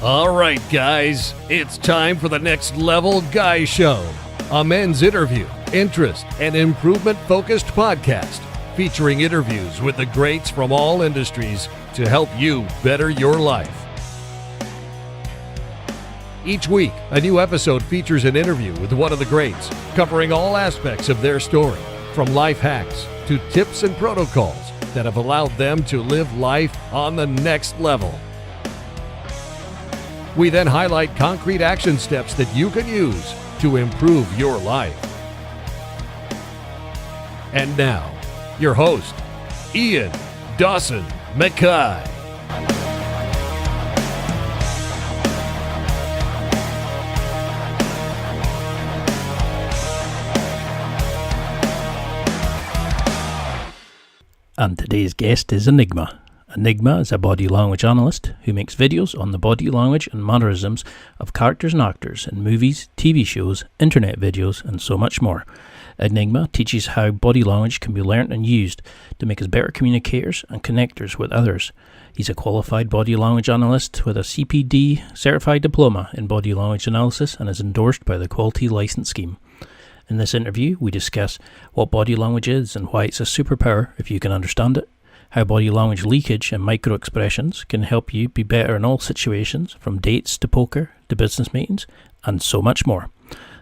All right, guys, it's time for the Next Level Guy Show, a men's interview, interest, and improvement-focused podcast featuring interviews with the greats from all industries to help you better your life. Each week, a new episode features an interview with one of the greats, covering all aspects of their story, from life hacks to tips and protocols that have allowed them to live life on the next level. We then highlight concrete action steps that you can use to improve your life. And now, your host, Ian Dawson Mackay. And today's guest is Enigma. Enigma is a body language analyst who makes videos on the body language and mannerisms of characters and actors in movies, TV shows, internet videos, and so much more. Enigma teaches how body language can be learnt and used to make us better communicators and connectors with others. He's a qualified body language analyst with a CPD certified diploma in body language analysis and is endorsed by the Quality License Scheme. In this interview, we discuss what body language is and why it's a superpower if you can understand it, how body language leakage and micro-expressions can help you be better in all situations, from dates to poker to business meetings, and so much more.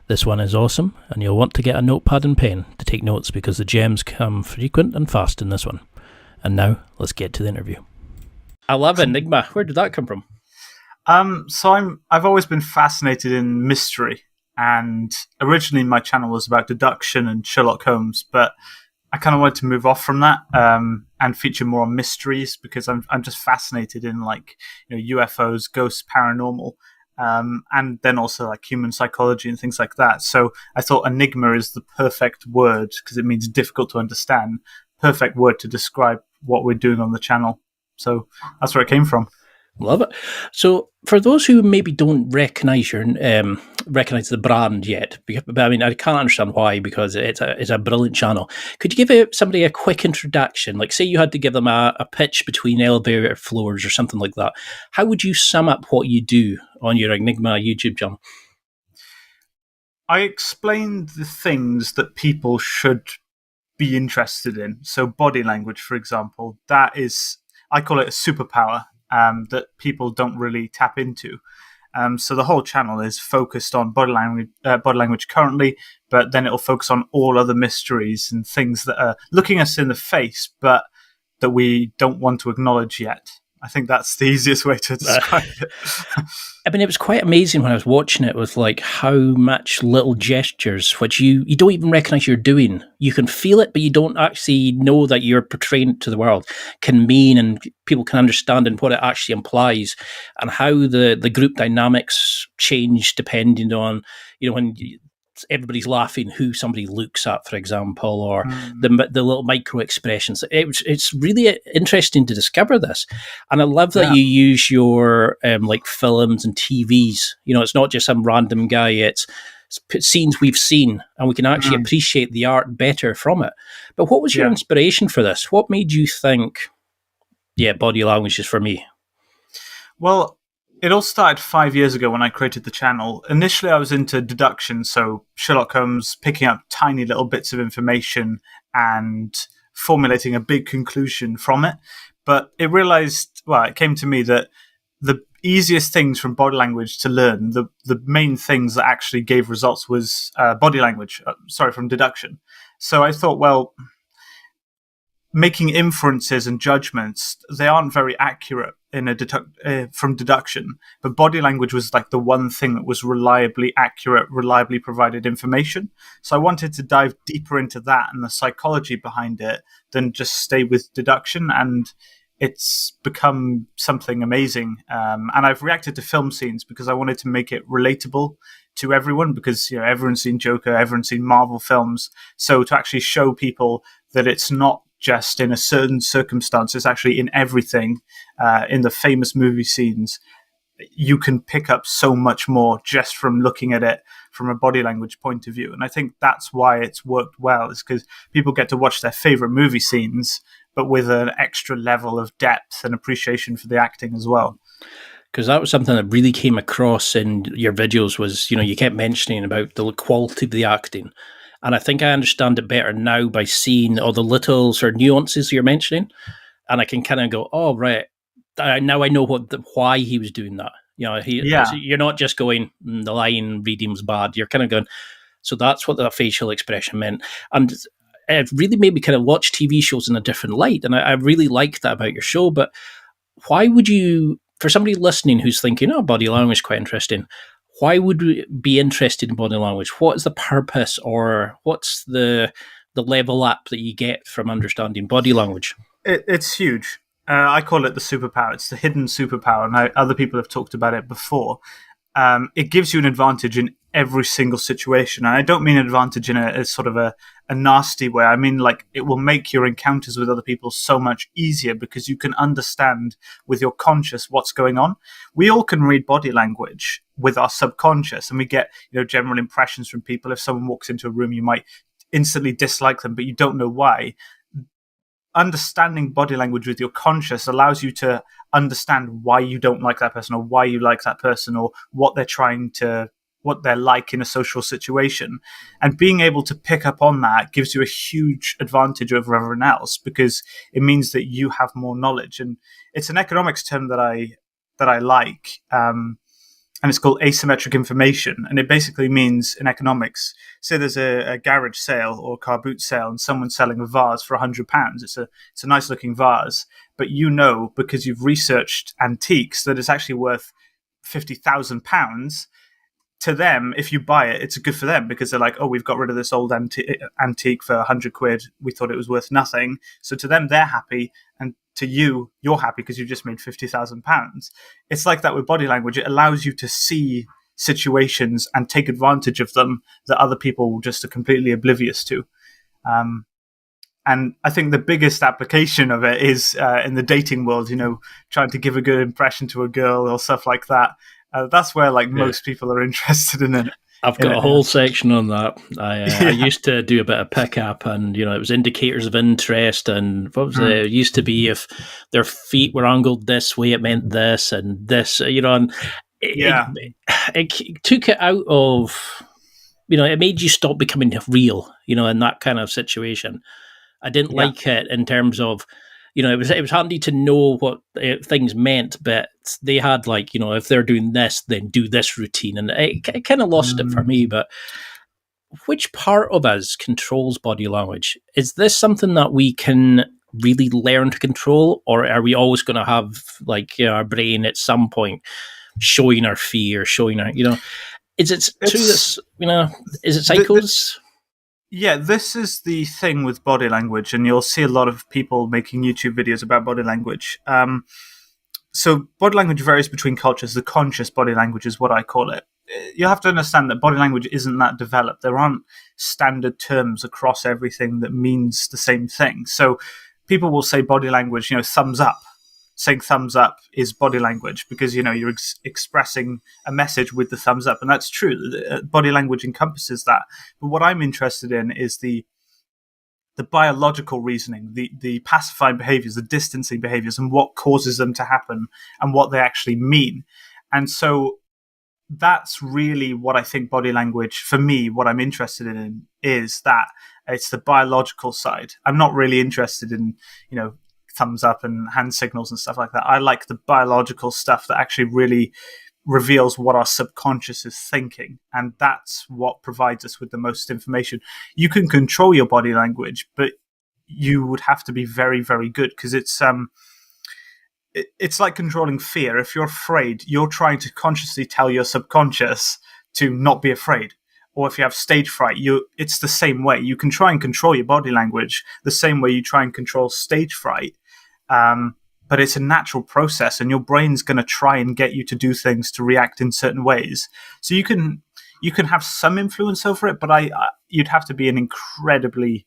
This one is awesome, and you'll want to get a notepad and pen to take notes because the gems come frequent and fast in this one. And now, let's get to the interview. I love Enigma. Where did that come from? I've always been fascinated in mystery, and originally my channel was about deduction and Sherlock Holmes, but I kind of wanted to move off from that and feature more on mysteries because I'm just fascinated in UFOs, ghosts, paranormal, and then also like human psychology and things like that. So I thought enigma is the perfect word because it means difficult to understand. Perfect word to describe what we're doing on the channel. So that's where it came from. Love it. So, for those who maybe don't recognize the brand yet, but I mean, I can't understand why because it's a brilliant channel. Could you give somebody a quick introduction? Like, say you had to give them a pitch between elevator floors or something like that. How would you sum up what you do on your Enigma YouTube channel? I explain the things that people should be interested in. So, body language, for example, I call it a superpower. That people don't really tap into. So the whole channel is focused on body language currently, but then it'll focus on all other mysteries and things that are looking us in the face, but that we don't want to acknowledge yet. I think that's the easiest way to describe it. I mean, it was quite amazing when I was watching it with like how much little gestures, which you don't even recognize you're doing. You can feel it, but you don't actually know that you're portraying it to the world, can mean, and people can understand and what it actually implies, and how the group dynamics change depending on, when everybody's laughing who somebody looks at, for example, or the little micro expressions. It's really interesting to discover this, and I love that you use your like films and TVs. It's not just some random guy. It's scenes we've seen, and we can actually appreciate the art better from it. But what was your inspiration for this? What made you think, body language is for me? Well, it all started 5 years ago when I created the channel. Initially, I was into deduction, so Sherlock Holmes, picking up tiny little bits of information and formulating a big conclusion from it. But it came to me that the easiest things from body language to learn, the main things that actually gave results was from deduction. So I thought, making inferences and judgments, they aren't very accurate from deduction, but body language was like the one thing that was reliably accurate, reliably provided information. So I wanted to dive deeper into that and the psychology behind it than just stay with deduction, and it's become something amazing. And I've reacted to film scenes because I wanted to make it relatable to everyone, because everyone's seen Joker, everyone's seen Marvel films. So to actually show people that it's not just in a certain circumstance, it's actually in everything, in the famous movie scenes, you can pick up so much more just from looking at it from a body language point of view. And I think that's why it's worked well, is because people get to watch their favorite movie scenes, but with an extra level of depth and appreciation for the acting as well. because that was something that really came across in your videos was, you kept mentioning about the quality of the acting. And I think I understand it better now by seeing all the little sort of nuances you're mentioning. And I can kind of go, oh, right. Now I know why he was doing that. You're not just going, the line reading was bad. You're kind of going, so that's what the facial expression meant. And it really made me kind of watch TV shows in a different light. And I really liked that about your show. But why would you, for somebody listening who's thinking, oh, body language is quite interesting, why would we be interested in body language? What is the purpose, or what's the level up that you get from understanding body language? It's huge. I call it the superpower. It's the hidden superpower, and other people have talked about it before. It gives you an advantage in every single situation. And I don't mean advantage in a sort of a nasty way. I mean, like, it will make your encounters with other people so much easier because you can understand with your conscious what's going on. We all can read body language with our subconscious, and we get, general impressions from people. If someone walks into a room, you might instantly dislike them, but you don't know why. Understanding body language with your conscious allows you to understand why you don't like that person, or why you like that person, or what they're like in a social situation. And being able to pick up on that gives you a huge advantage over everyone else, because it means that you have more knowledge. And it's an economics term that I like. And it's called asymmetric information. And it basically means, in economics, say there's a garage sale or a car boot sale, and someone's selling a vase for £100. It's a nice looking vase, but because you've researched antiques, that it's actually worth £50,000. To them, if you buy it, it's good for them, because they're like, oh, we've got rid of this old antique for £100. We thought it was worth nothing. So to them, they're happy, and to you, you're happy because you just made £50,000. It's like that with body language. It allows you to see situations and take advantage of them that other people just are completely oblivious to. And I think the biggest application of it is in the dating world, trying to give a good impression to a girl or stuff like that. That's where most people are interested in it. I've got a whole section on that. I used to do a bit of pickup, and it was indicators of interest, and what was it? It used to be if their feet were angled this way, it meant this and this. And it took it out of, it made you stop becoming real. In that kind of situation. I didn't like it in terms of, it was handy to know what things meant, but they had if they're doing this, then do this routine. And it kind of lost it for me. But which part of us controls body language? Is this something that we can really learn to control? Or are we always going to have our brain at some point showing our fear, showing our, is it through this, is it cycles? This is the thing with body language, and you'll see a lot of people making YouTube videos about body language. So body language varies between cultures. The conscious body language is what I call it. You have to understand that body language isn't that developed. There aren't standard terms across everything that means the same thing. So people will say body language, thumbs up. Saying thumbs up is body language because, you're expressing a message with the thumbs up. And that's true. Body language encompasses that. But what I'm interested in is the biological reasoning, the pacifying behaviors, the distancing behaviors, and what causes them to happen and what they actually mean. And so that's really what I think body language, for me, what I'm interested in is that it's the biological side. I'm not really interested in, thumbs up and hand signals and stuff like that. I like the biological stuff that actually really reveals what our subconscious is thinking. And that's what provides us with the most information. You can control your body language, but you would have to be very, very good, because it's like controlling fear. If you're afraid, you're trying to consciously tell your subconscious to not be afraid. Or if you have stage fright, it's the same way. You can try and control your body language the same way you try and control stage fright. But it's a natural process, and your brain's going to try and get you to do things, to react in certain ways. So you can have some influence over it, but you'd have to be an incredibly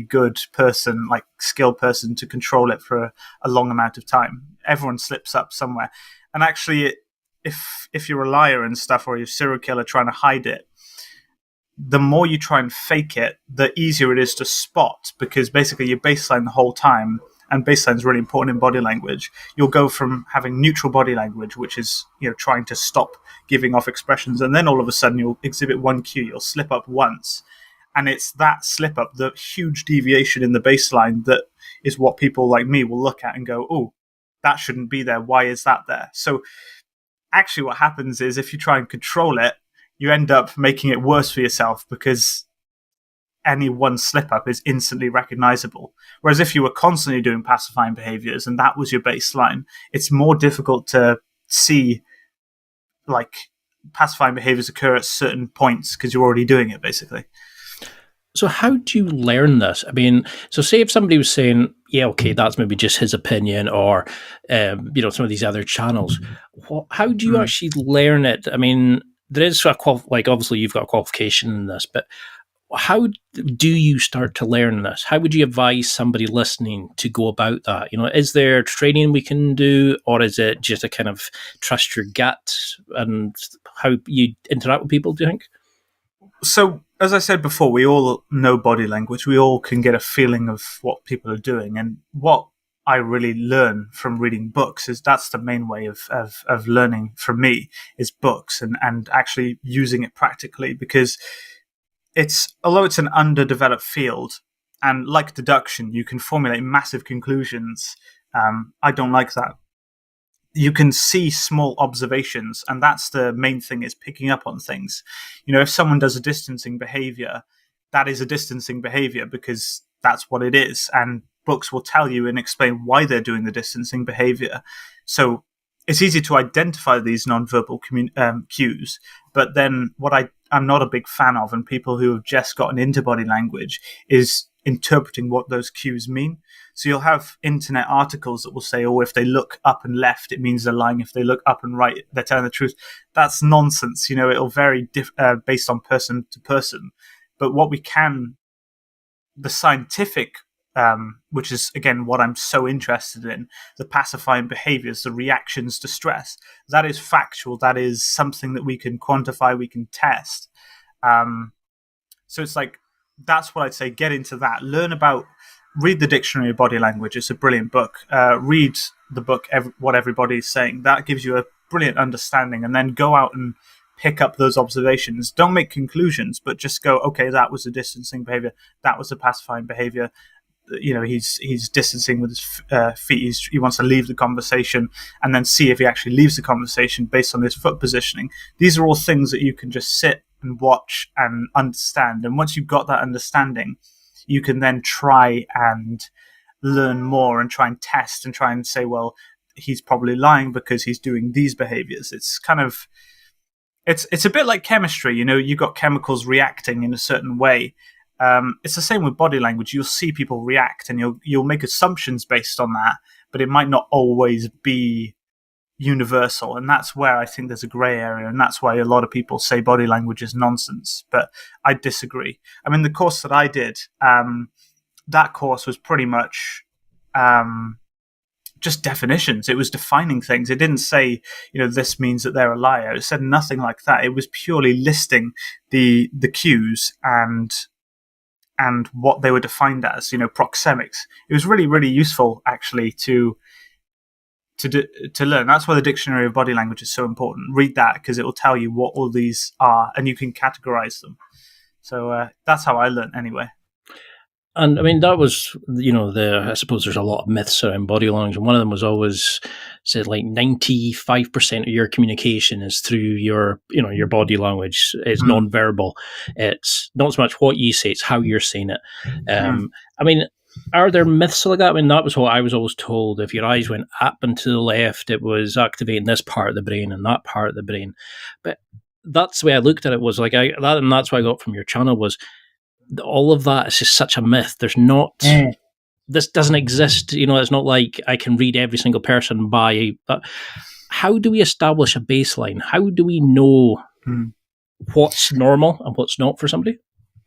good person, skilled person, to control it for a long amount of time. Everyone slips up somewhere. And actually, if you're a liar and stuff, or you're a serial killer trying to hide it, the more you try and fake it, the easier it is to spot, because basically your baseline the whole time and baseline is really important in body language. You'll go from having neutral body language, which is trying to stop giving off expressions, and then all of a sudden you'll exhibit one cue, you'll slip up once, and it's that slip up, the huge deviation in the baseline, that is what people like me will look at and go, oh, that shouldn't be there. Why is that there? So actually what happens is, if you try and control it, you end up making it worse for yourself, because any one slip up is instantly recognizable. Whereas if you were constantly doing pacifying behaviors and that was your baseline, it's more difficult to see like pacifying behaviors occur at certain points because you're already doing it, basically. So how do you learn this? I mean, so say if somebody was saying, yeah, okay, that's maybe just his opinion, or, some of these other channels, how do you actually learn it? I mean, there is obviously you've got a qualification in this, but how do you start to learn this? How would you advise somebody listening to go about that? Is there training we can do, or is it just a kind of trust your gut and how you interact with people, do you think? So, as I said before, we all know body language. We all can get a feeling of what people are doing. And what I really learn from reading books is that's the main way of learning for me, is books and actually using it practically, because although it's an underdeveloped field, and like deduction, you can formulate massive conclusions. I don't like that. You can see small observations, and that's the main thing, is picking up on things. If someone does a distancing behavior, that is a distancing behavior because that's what it is. And books will tell you and explain why they're doing the distancing behavior. So it's easy to identify these nonverbal cues. But then what I'm not a big fan of, and people who have just gotten into body language, is interpreting what those cues mean. So you'll have internet articles that will say, oh, if they look up and left, it means they're lying. If they look up and right, they're telling the truth. That's nonsense. It'll vary based on person to person. But what we can, the scientific, which is, again, what I'm so interested in, the pacifying behaviors, the reactions to stress, that is factual. That is something that we can quantify, we can test. So it's like, that's what I'd say. Get into that. Read the Dictionary of Body Language. It's a brilliant book. Read the book, What Everybody's Saying. That gives you a brilliant understanding. And then go out and pick up those observations. Don't make conclusions, but just go, okay, that was a distancing behavior. That was a pacifying behavior. He's distancing with his feet. He wants to leave the conversation, and then see if he actually leaves the conversation based on his foot positioning. These are all things that you can just sit and watch and understand. And once you've got that understanding, you can then try and learn more and try and test and try and say, well, he's probably lying because he's doing these behaviors. It's kind of, it's a bit like chemistry. You've got chemicals reacting in a certain way. It's the same with body language. You'll see people react, and you'll make assumptions based on that, but it might not always be universal. And that's where I think there's a grey area, and that's why a lot of people say body language is nonsense. But I disagree. I mean, the course that I did, that course was pretty much just definitions. It was defining things. It didn't say, this means that they're a liar. It said nothing like that. It was purely listing the cues and what they were defined as, proxemics. It was really, really useful, actually, to learn. That's why the Dictionary of Body Language is so important. Read that, because it will tell you what all these are, and you can categorize them. So that's how I learned, anyway. And I mean, that was, I suppose there's a lot of myths around body language, and one of them was always said like 95% of your communication is through your body language. It's non-verbal. It's not so much what you say, it's how you're saying it. I mean, are there myths like that? I mean, that was what I was always told. If your eyes went up and to the left, it was activating this part of the brain and that part of the brain. But that's the way I looked at it, was like, and that's what I got from your channel, was all of that is just such a myth. There's not, this doesn't exist. It's not like I can read every single person by. But how do we establish a baseline? How do we know what's normal and what's not for somebody?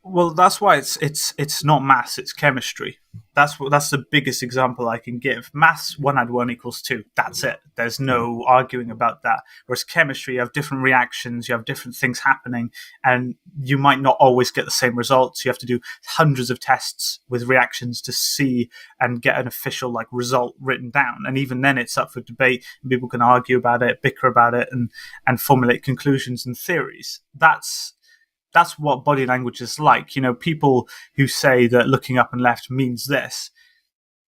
Well, that's why it's not maths, it's chemistry. That's the biggest example I can give. Maths, 1+1=2. That's it. There's no arguing about that. Whereas chemistry, you have different reactions, you have different things happening, and you might not always get the same results. You have to do hundreds of tests with reactions to see and get an official result written down. And even then, it's up for debate, and people can argue about it, bicker about it, and formulate conclusions and theories. That's what body language is like. People who say that looking up and left means this,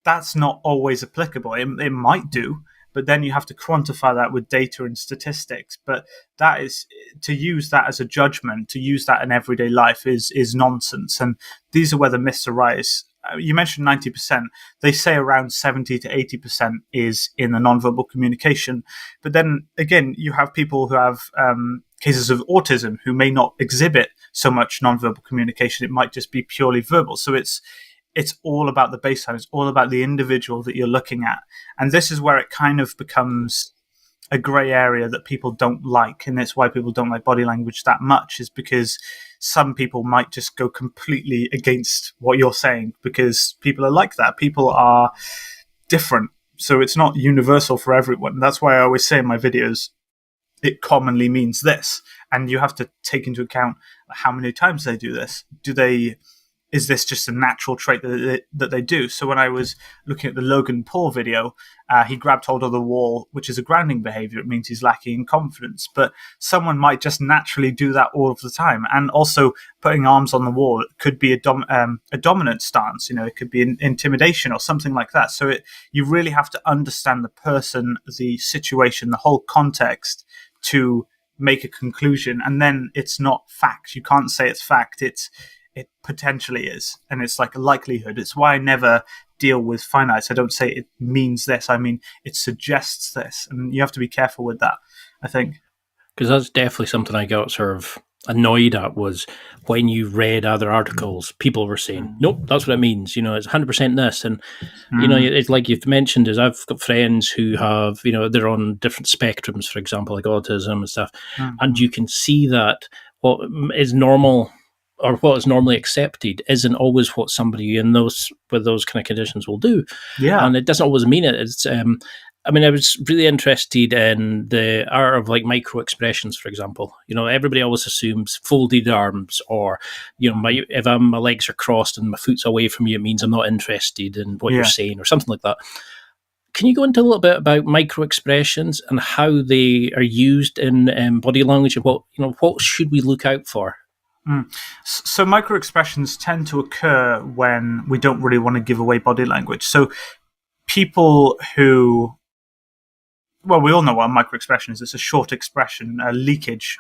that's not always applicable. It might do, but then you have to quantify that with data and statistics. But that is, to use that as a judgment, to use that in everyday life is nonsense. And these are where the myths arise. You mentioned 90%. They say around 70 to 80% is in the nonverbal communication. But then again, you have people who have cases of autism who may not exhibit so much nonverbal communication. It might just be purely verbal. So it's all about the baseline. It's all about the individual that you're looking at. And this is where it kind of becomes a gray area that people don't like. And that's why people don't like body language that much, is because some people might just go completely against what you're saying, because people are like that. People are different. So it's not universal for everyone. That's why I always say in my videos, it commonly means this. And you have to take into account how many times they do this. Is this just a natural trait that they do? So when I was looking at the Logan Paul video, he grabbed hold of the wall, which is a grounding behavior. It means he's lacking in confidence. But someone might just naturally do that all of the time. And also putting arms on the wall could be a dominant stance. It could be an intimidation or something like that. So you really have to understand the person, the situation, the whole context to make a conclusion. And then it's not fact. You can't say it's fact. It potentially is, and it's like a likelihood. It's why I never deal with finites. I don't say it means this. I mean, it suggests this, and you have to be careful with that, I think. Because that's definitely something I got sort of annoyed at, was when you read other articles, people were saying, nope, that's what it means. It's 100% this. And, it's like you've mentioned, is I've got friends who have, they're on different spectrums, for example, like autism and stuff. And you can see that what is normal or what is normally accepted isn't always what somebody with those kind of conditions will do. Yeah. And it doesn't always mean it. It's, I was really interested in the art of micro expressions, for example. Everybody always assumes folded arms, or, if my legs are crossed and my foot's away from you, it means I'm not interested in what you're saying, or something like that. Can you go into a little bit about micro expressions and how they are used in body language, and what should we look out for? So micro expressions tend to occur when we don't really want to give away body language. So people who, well, we all know what a micro expression is. It's a short expression, a leakage.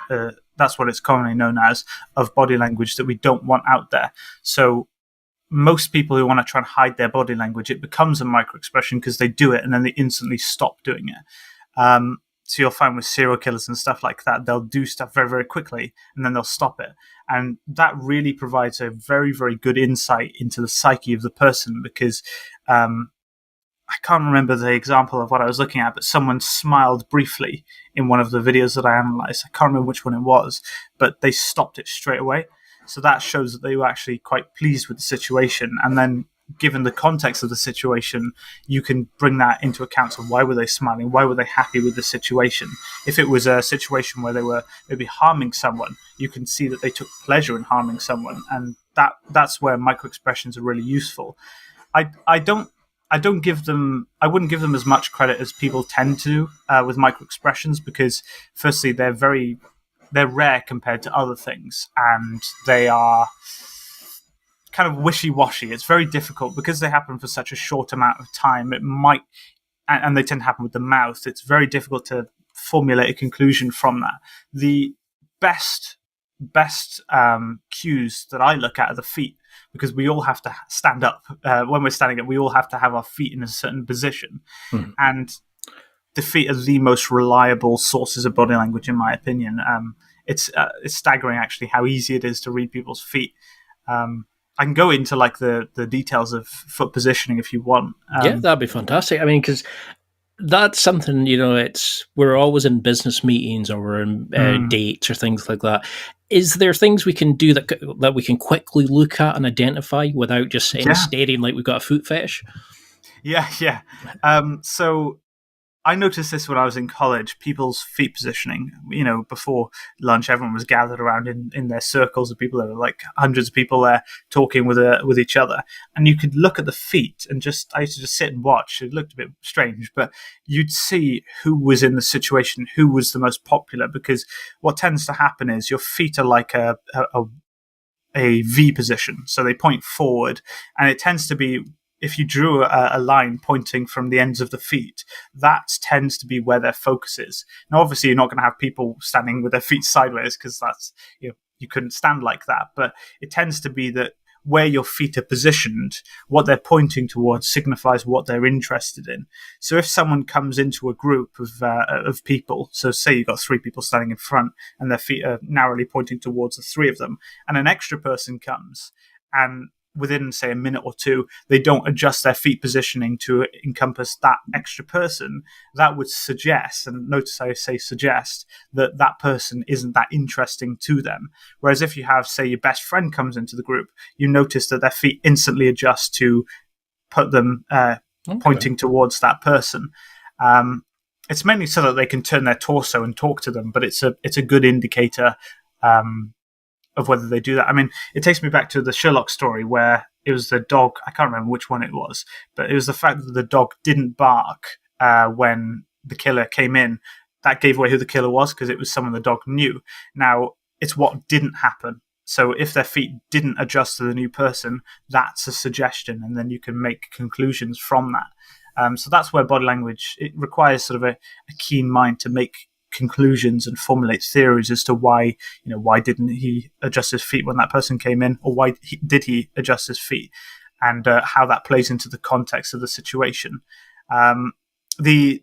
That's what it's commonly known as, of body language that we don't want out there. So most people who want to try and hide their body language, it becomes a micro expression because they do it and then they instantly stop doing it. So you'll find with serial killers and stuff like that, they'll do stuff very, very quickly and then they'll stop it. And that really provides a very, very good insight into the psyche of the person, because I can't remember the example of what I was looking at, but someone smiled briefly in one of the videos that I analyzed. I can't remember which one it was, but they stopped it straight away. So that shows that they were actually quite pleased with the situation. And then given the context of the situation, you can bring that into account. So why were they smiling? Why were they happy with the situation? If it was a situation where they were maybe harming someone, you can see that they took pleasure in harming someone. And that's where micro expressions are really useful. I wouldn't give them as much credit as people tend to with micro expressions, because firstly, they're rare compared to other things, and they are kind of wishy-washy. It's very difficult because they happen for such a short amount of time. And they tend to happen with the mouth. It's very difficult to formulate a conclusion from that. The best cues that I look at are the feet, because we all have to stand up. When we're standing up, we all have to have our feet in a certain position. Mm-hmm. And the feet are the most reliable sources of body language, in my opinion. It's staggering, actually, how easy it is to read people's feet. I can go into the details of foot positioning if you want. Yeah, that'd be fantastic. Because that's something, we're always in business meetings or we're in Mm. dates or things like that. Is there things we can do that we can quickly look at and identify without just sitting Yeah. staring like we've got a foot fetish? Yeah. So I noticed this when I was in college, people's feet positioning. Before lunch, everyone was gathered around in their circles of people. There were like hundreds of people there talking with each other. And you could look at the feet and I used to just sit and watch. It looked a bit strange, but you'd see who was in the situation, who was the most popular, because what tends to happen is your feet are like a V position. So they point forward, and it tends to be, if you drew a line pointing from the ends of the feet, that tends to be where their focus is. Now, obviously, you're not going to have people standing with their feet sideways, because that's, you couldn't stand like that. But it tends to be that where your feet are positioned, what they're pointing towards signifies what they're interested in. So if someone comes into a group of people, so say you've got 3 people standing in front and their feet are narrowly pointing towards the 3 of them, and an extra person comes, and within, say, a minute or 2, they don't adjust their feet positioning to encompass that extra person, that would suggest, and notice I say suggest, that that person isn't that interesting to them. Whereas if you have, say, your best friend comes into the group, you notice that their feet instantly adjust to put them pointing towards that person. It's mainly so that they can turn their torso and talk to them, but it's a good indicator of whether they do that. I mean, it takes me back to the Sherlock story where it was the dog. I can't remember which one it was, but it was the fact that the dog didn't bark when the killer came in. That gave away who the killer was, because it was someone the dog knew. Now, it's what didn't happen. So if their feet didn't adjust to the new person, that's a suggestion, and then you can make conclusions from that. So that's where body language, it requires sort of a keen mind to make conclusions and formulate theories as to why didn't he adjust his feet when that person came in, or why did he adjust his feet, and how that plays into the context of the situation. The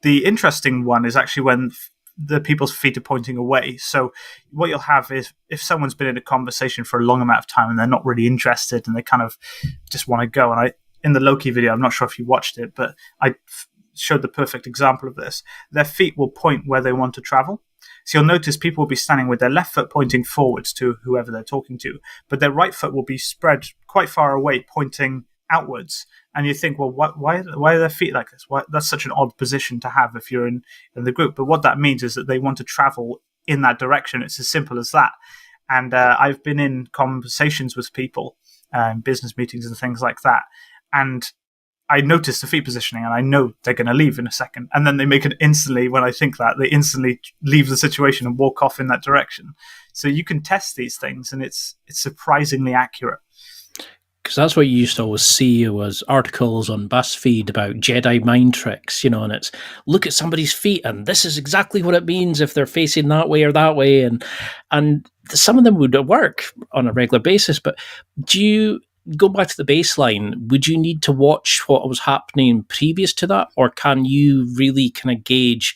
interesting one is actually when the people's feet are pointing away. So what you'll have is, if someone's been in a conversation for a long amount of time and they're not really interested and they kind of just want to go, and in the Loki video, I'm not sure if you watched it, but I showed the perfect example of this. Their feet will point where they want to travel. So you'll notice people will be standing with their left foot pointing forwards to whoever they're talking to, but their right foot will be spread quite far away, pointing outwards. And you think, well, why are their feet like this? That's such an odd position to have if you're in the group. But what that means is that they want to travel in that direction. It's as simple as that. And I've been in conversations with people, business meetings and things like that, and I notice the feet positioning, and I know they're going to leave in a second. And then they make it instantly, when I think that, they instantly leave the situation and walk off in that direction. So you can test these things, and it's surprisingly accurate. Because that's what you used to always see was articles on BuzzFeed about Jedi mind tricks, and it's, look at somebody's feet, and this is exactly what it means if they're facing that way or that way. And some of them would work on a regular basis, but do you go back to the baseline? Would you need to watch what was happening previous to that, or can you really kind of gauge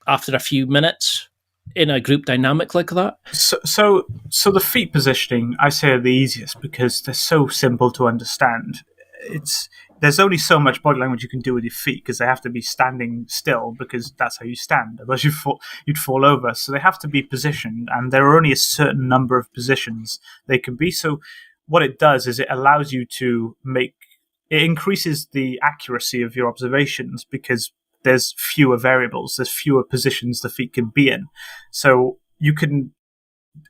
after a few minutes in a group dynamic like that? So the feet positioning, I say, are the easiest because they're so simple to understand. There's only so much body language you can do with your feet, because they have to be standing still, because that's how you stand. Otherwise, you'd fall over. So they have to be positioned, and there are only a certain number of positions they can be. So what it does is it allows you to it increases the accuracy of your observations, because there's fewer variables, there's fewer positions the feet can be in. So you can,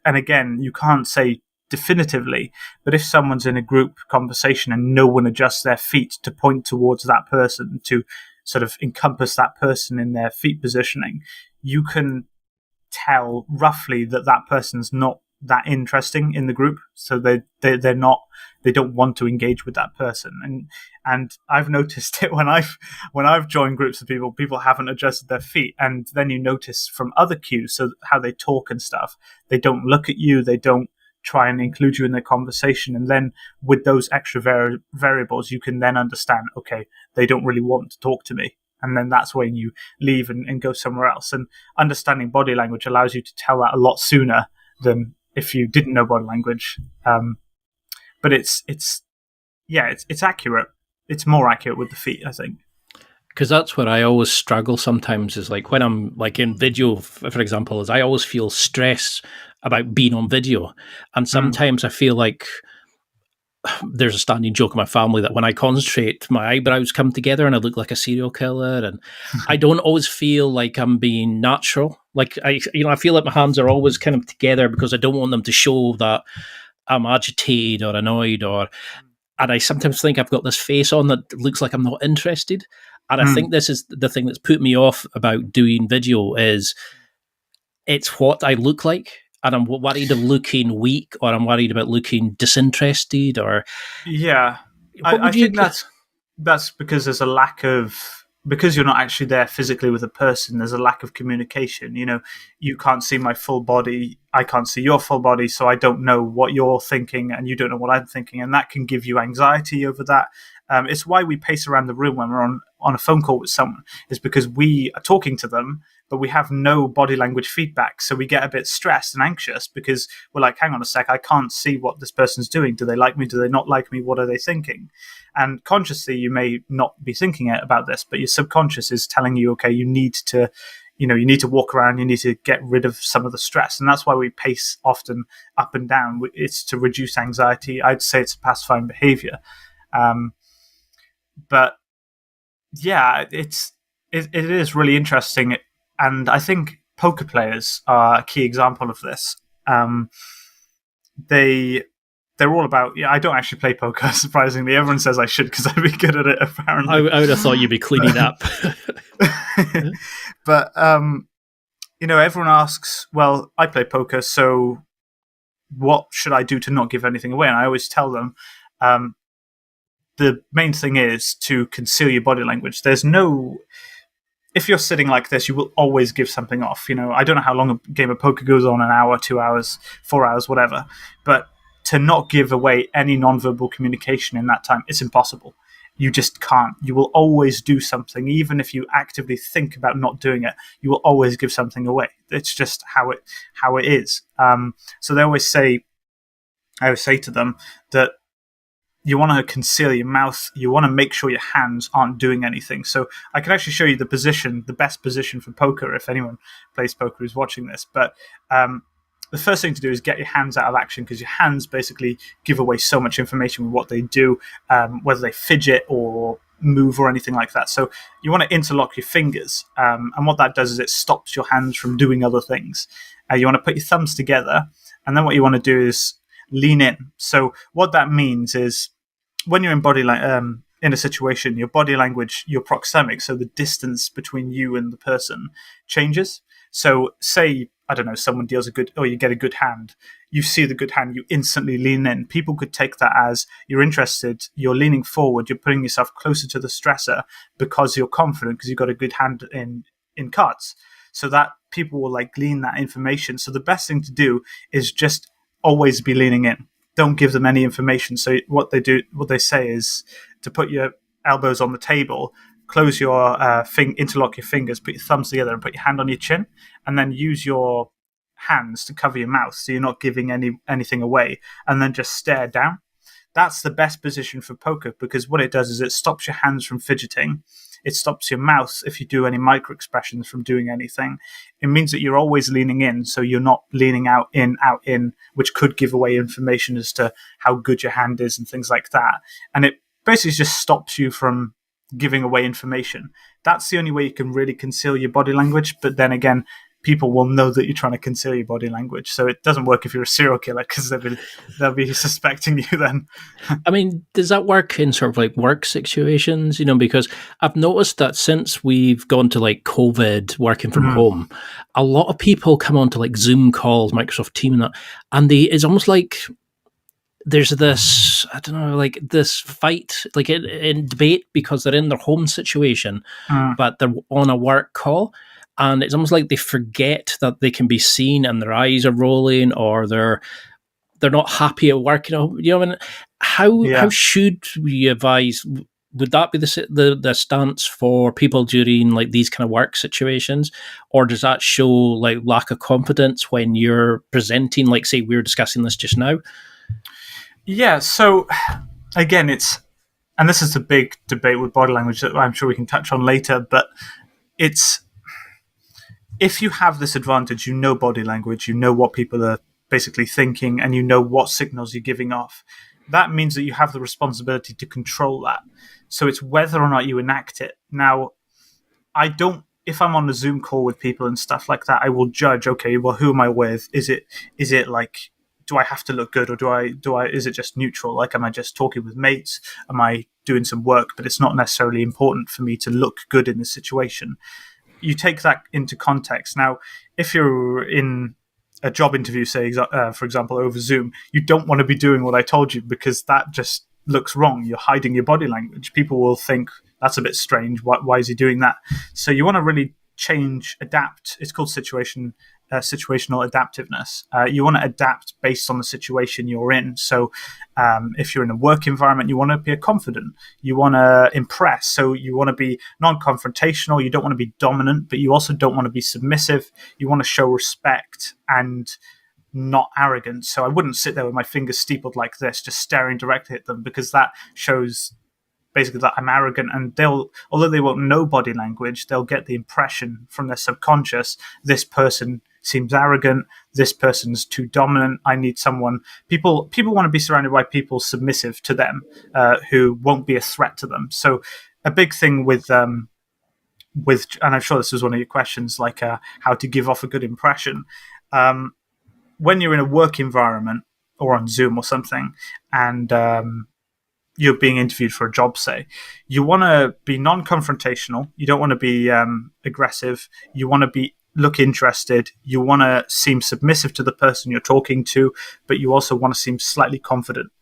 and again, you can't say definitively, but if someone's in a group conversation and no one adjusts their feet to point towards that person, to sort of encompass that person in their feet positioning, you can tell roughly that that person's not that interesting in the group, so they're not, they don't want to engage with that person. And I've noticed it when I've joined groups of people haven't adjusted their feet, and then you notice from other cues, so how they talk and stuff, they don't look at you, they don't try and include you in their conversation, and then with those extra variables, you can then understand, okay, they don't really want to talk to me. And then that's when you leave and go somewhere else. And understanding body language allows you to tell that a lot sooner than if you didn't know body language. But it's accurate. It's more accurate with the feet, I think. Because that's where I always struggle sometimes, is like when I'm like in video, for example, is I always feel stress about being on video. And sometimes I feel like there's a standing joke in my family that when I concentrate, my eyebrows come together and I look like a serial killer. And I don't always feel like I'm being natural. Like I feel like my hands are always kind of together because I don't want them to show that I'm agitated or annoyed, and I sometimes think I've got this face on that looks like I'm not interested. And I think this is the thing that's put me off about doing video is it's what I look like. And I'm worried of looking weak, or I'm worried about looking disinterested, or Yeah, I think that's because there's a lack of, because you're not actually there physically with a person. There's a lack of communication. You can't see my full body, I can't see your full body, so I don't know what you're thinking, and you don't know what I'm thinking, and that can give you anxiety over that. It's why we pace around the room when we're on a phone call with someone, is because we are talking to them, but we have no body language feedback. So we get a bit stressed and anxious because we're like, hang on a sec, I can't see what this person's doing. Do they like me? Do they not like me? What are they thinking? And consciously, you may not be thinking about this, but your subconscious is telling you, okay, you need to walk around, you need to get rid of some of the stress. And that's why we pace often up and down. It's to reduce anxiety. I'd say it's a pacifying behavior. But yeah, it is really interesting. And I think poker players are a key example of this. They're all about. Yeah, I don't actually play poker. Surprisingly, everyone says I should because I'd be good at it. Apparently, I would have thought you'd be cleaning up. But everyone asks, "Well, I play poker, so what should I do to not give anything away?" And I always tell them, the main thing is to conceal your body language. If you're sitting like this, you will always give something off. I don't know how long a game of poker goes on, an hour, 2 hours, 4 hours, whatever. But to not give away any nonverbal communication in that time, it's impossible. You just can't. You will always do something. Even if you actively think about not doing it, you will always give something away. It's just how it is. So I always say to them that you want to conceal your mouth. You want to make sure your hands aren't doing anything. So I can actually show you the best position for poker, if anyone plays poker is watching this. But the first thing to do is get your hands out of action, because your hands basically give away so much information with what they do, whether they fidget or move or anything like that. So you want to interlock your fingers. And what that does is it stops your hands from doing other things. You want to put your thumbs together. And then what you want to do is lean in. So what that means is when you're in a situation, your body language, your proxemics, so the distance between you and the person, changes. So say, I don't know, someone deals you get a good hand. You see the good hand, you instantly lean in. People could take that as you're interested, you're leaning forward, you're putting yourself closer to the stressor because you're confident because you've got a good hand in cards. So that people will glean that information. So the best thing to do is just always be leaning in. Don't give them any information. So what they say is to put your elbows on the table, close your interlock your fingers, put your thumbs together, and put your hand on your chin, and then use your hands to cover your mouth, so you're not giving anything away, and then just stare down. That's the best position for poker, because what it does is it stops your hands from fidgeting. It stops your mouth, if you do any micro expressions, from doing anything. It means that you're always leaning in, so you're not leaning out in, which could give away information as to how good your hand is and things like that. And it basically just stops you from giving away information. That's the only way you can really conceal your body language. But then again, people will know that you're trying to conceal your body language. So it doesn't work if you're a serial killer, because they'll be suspecting you then. I mean, does that work in sort of work situations? Because I've noticed that since we've gone to COVID working from home, a lot of people come on to Zoom calls, Microsoft Teams, and it's almost like there's this, I don't know, this fight, in debate, because they're in their home situation, but they're on a work call. And it's almost like they forget that they can be seen and their eyes are rolling, or they're not happy at work. How should we advise? Would that be the stance for people during these kind of work situations, or does that show lack of confidence when you're presenting? Say we're discussing this just now. Yeah. So again, and this is a big debate with body language that I'm sure we can touch on later, but it's, if you have this advantage, you know body language, you know what people are basically thinking, and you know what signals you're giving off. That means that you have the responsibility to control that. So it's whether or not you enact it. Now, if I'm on a Zoom call with people and stuff like that, I will judge, okay, well, who am I with? Is it like, do I have to look good, or is it just neutral? Like, am I just talking with mates? Am I doing some work, but it's not necessarily important for me to look good in this situation? You take that into context. Now, if you're in a job interview, say, for example, over Zoom, you don't want to be doing what I told you, because that just looks wrong. You're hiding your body language. People will think, that's a bit strange. Why is he doing that? So you want to really change, adapt. It's called situational adaptiveness. You want to adapt based on the situation you're in. So if you're in a work environment, you want to appear confident. You want to impress. So you want to be non-confrontational. You don't want to be dominant, but you also don't want to be submissive. You want to show respect and not arrogant. So I wouldn't sit there with my fingers steepled like this, just staring directly at them, because that shows basically that I'm arrogant, and although they won't know body language, they'll get the impression from their subconscious, this person seems arrogant, this person's too dominant, I need someone. People want to be surrounded by people submissive to them, who won't be a threat to them. So a big thing with and I'm sure this was one of your questions, like how to give off a good impression. When you're in a work environment or on Zoom or something, and you're being interviewed for a job, say, you want to be non-confrontational. You don't want to be aggressive. You want to look interested. You want to seem submissive to the person you're talking to, but you also want to seem slightly confident.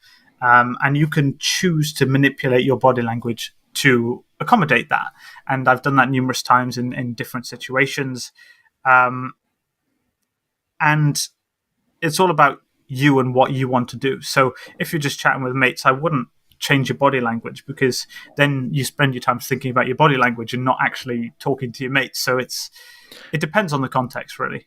And you can choose to manipulate your body language to accommodate that. And I've done that numerous times in different situations. And it's all about you and what you want to do. So if you're just chatting with mates, I wouldn't change your body language, because then you spend your time thinking about your body language and not actually talking to your mates. So it depends on the context, really.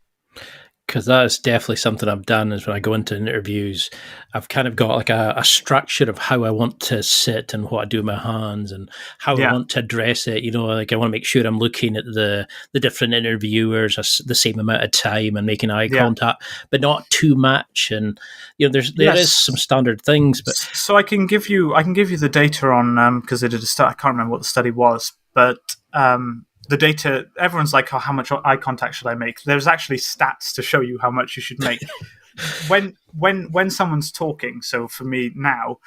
Because that is definitely something I've done, is when I go into interviews, I've kind of got like a structure of how I want to sit and what I do with my hands and how I want to address it. You know, like I want to make sure I'm looking at the different interviewers the same amount of time and making eye contact, but not too much. And you know, there is some standard things. But so I can give you the data on because they did a study. I can't remember what the study was, but the data, everyone's like, oh, how much eye contact should I make? There's actually stats to show you how much you should make. when someone's talking, so for me now,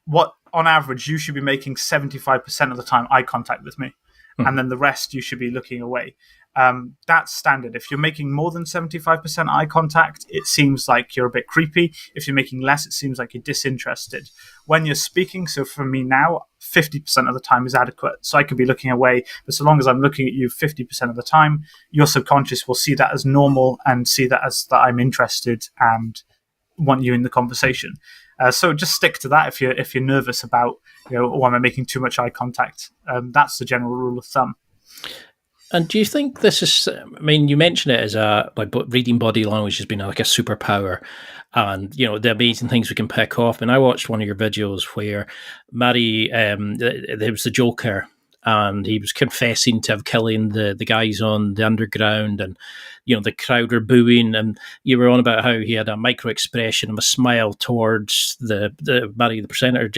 what on average you should be making 75% of the time eye contact with me, and then the rest you should be looking away. That's standard. If you're making more than 75% eye contact, it seems like you're a bit creepy. If you're making less, it seems like you're disinterested. When you're speaking, so for me now, 50% of the time is adequate. So I could be looking away, but so long as I'm looking at you 50% of the time, your subconscious will see that as normal and see that as that I'm interested and want you in the conversation. So just stick to that if you're nervous about, am I making too much eye contact? That's the general rule of thumb. And do you think this is, I mean, you mentioned it as reading body language has been like a superpower, and, the amazing things we can pick off. And I watched one of your videos where Murray, there was the Joker, and he was confessing to have killing the guys on the underground, and, the crowd were booing, and you were on about how he had a micro expression of a smile towards the Murray, the presenter,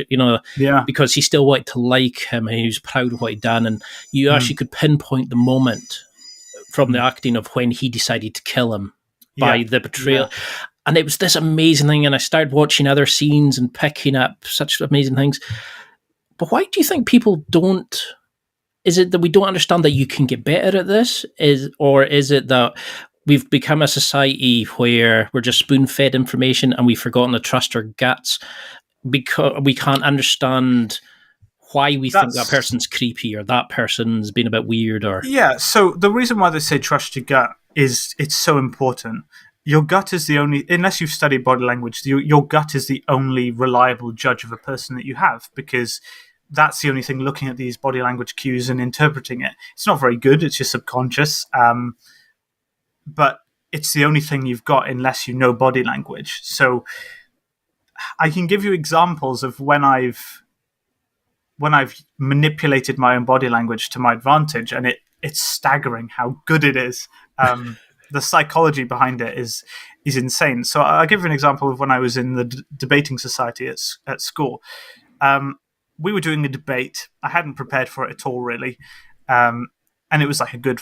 because he still wanted to like him, and he was proud of what he'd done. And you actually could pinpoint the moment from the acting of when he decided to kill him by the betrayal. Yeah. And it was this amazing thing. And I started watching other scenes and picking up such amazing things. But why do you think people don't? Is it that we don't understand that you can get better at this? Or is it that we've become a society where we're just spoon-fed information and we've forgotten to trust our guts because we can't understand why we think that person's creepy or that person's been a bit weird? Or so the reason why they say trust your gut is it's so important. Your gut is the only, unless you've studied body language, your gut is the only reliable judge of a person that you have, because that's the only thing looking at these body language cues and interpreting it. It's not very good. It's your subconscious. But it's the only thing you've got unless you know body language. So I can give you examples of when I've manipulated my own body language to my advantage, and it's staggering how good it is. The psychology behind it is insane. So I'll give you an example of when I was in the debating society at school. We were doing a debate. I hadn't prepared for it at all, really. And it was like a good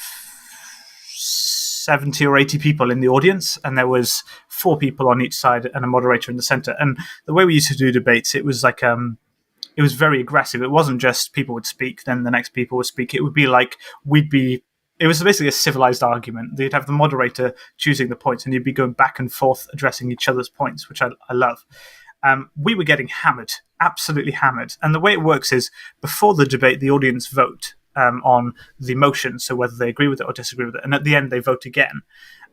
70 or 80 people in the audience, and there was 4 people on each side and a moderator in the center. And the way we used to do debates, it was like it was very aggressive. It wasn't just people would speak, then the next people would speak. It would be like it was basically a civilized argument. You'd have the moderator choosing the points, and you'd be going back and forth addressing each other's points, which I love. We were getting hammered, absolutely hammered. And the way it works is, before the debate, the audience vote on the motion, so whether they agree with it or disagree with it. And at the end, they vote again.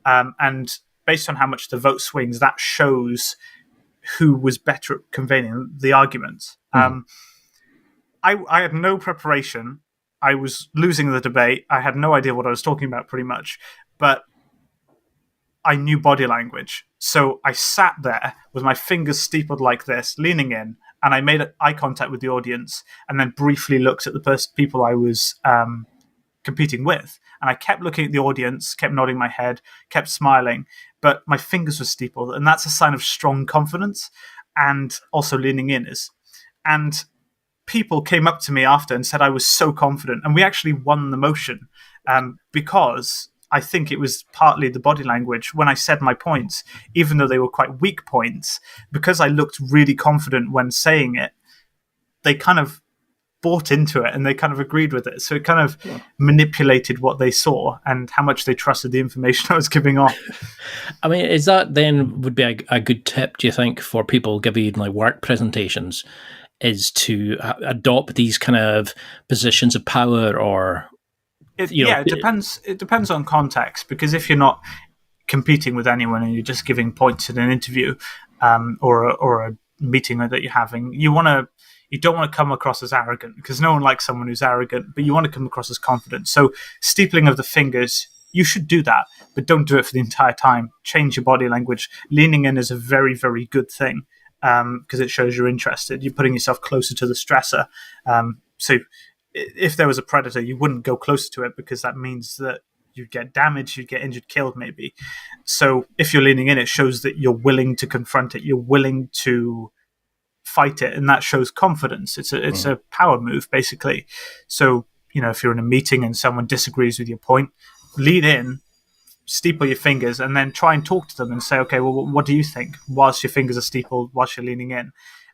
And based on how much the vote swings, that shows who was better at conveying the arguments. I had no preparation. I was losing the debate. I had no idea what I was talking about, pretty much. But I knew body language. So I sat there with my fingers steepled like this, leaning in, and I made eye contact with the audience, and then briefly looked at the people I was competing with. And I kept looking at the audience, kept nodding my head, kept smiling, but my fingers were steepled, and that's a sign of strong confidence, and also leaning in is. And people came up to me after and said I was so confident, and we actually won the motion because I think it was partly the body language. When I said my points, even though they were quite weak points, because I looked really confident when saying it, they kind of bought into it and they kind of agreed with it. So it kind of manipulated what they saw and how much they trusted the information I was giving off. I mean, is that then would be a good tip, do you think, for people giving like work presentations, is to adopt these kind of positions of power? Or it depends. It depends on context, because if you're not competing with anyone and you're just giving points in an interview or a meeting that you're having, you don't want to come across as arrogant, because no one likes someone who's arrogant, but you want to come across as confident. So steepling of the fingers, you should do that, but don't do it for the entire time. Change your body language. Leaning in is a very, very good thing, because it shows you're interested. You're putting yourself closer to the stressor. So if there was a predator, you wouldn't go closer to it, because that means that you'd get damaged, you'd get injured, killed maybe. So if you're leaning in, it shows that you're willing to confront it. You're willing to fight it, and that shows confidence. It's a power move, basically. So, if you're in a meeting and someone disagrees with your point, lean in, steeple your fingers, and then try and talk to them and say, okay, well, what do you think? Whilst your fingers are steepled, whilst you're leaning in.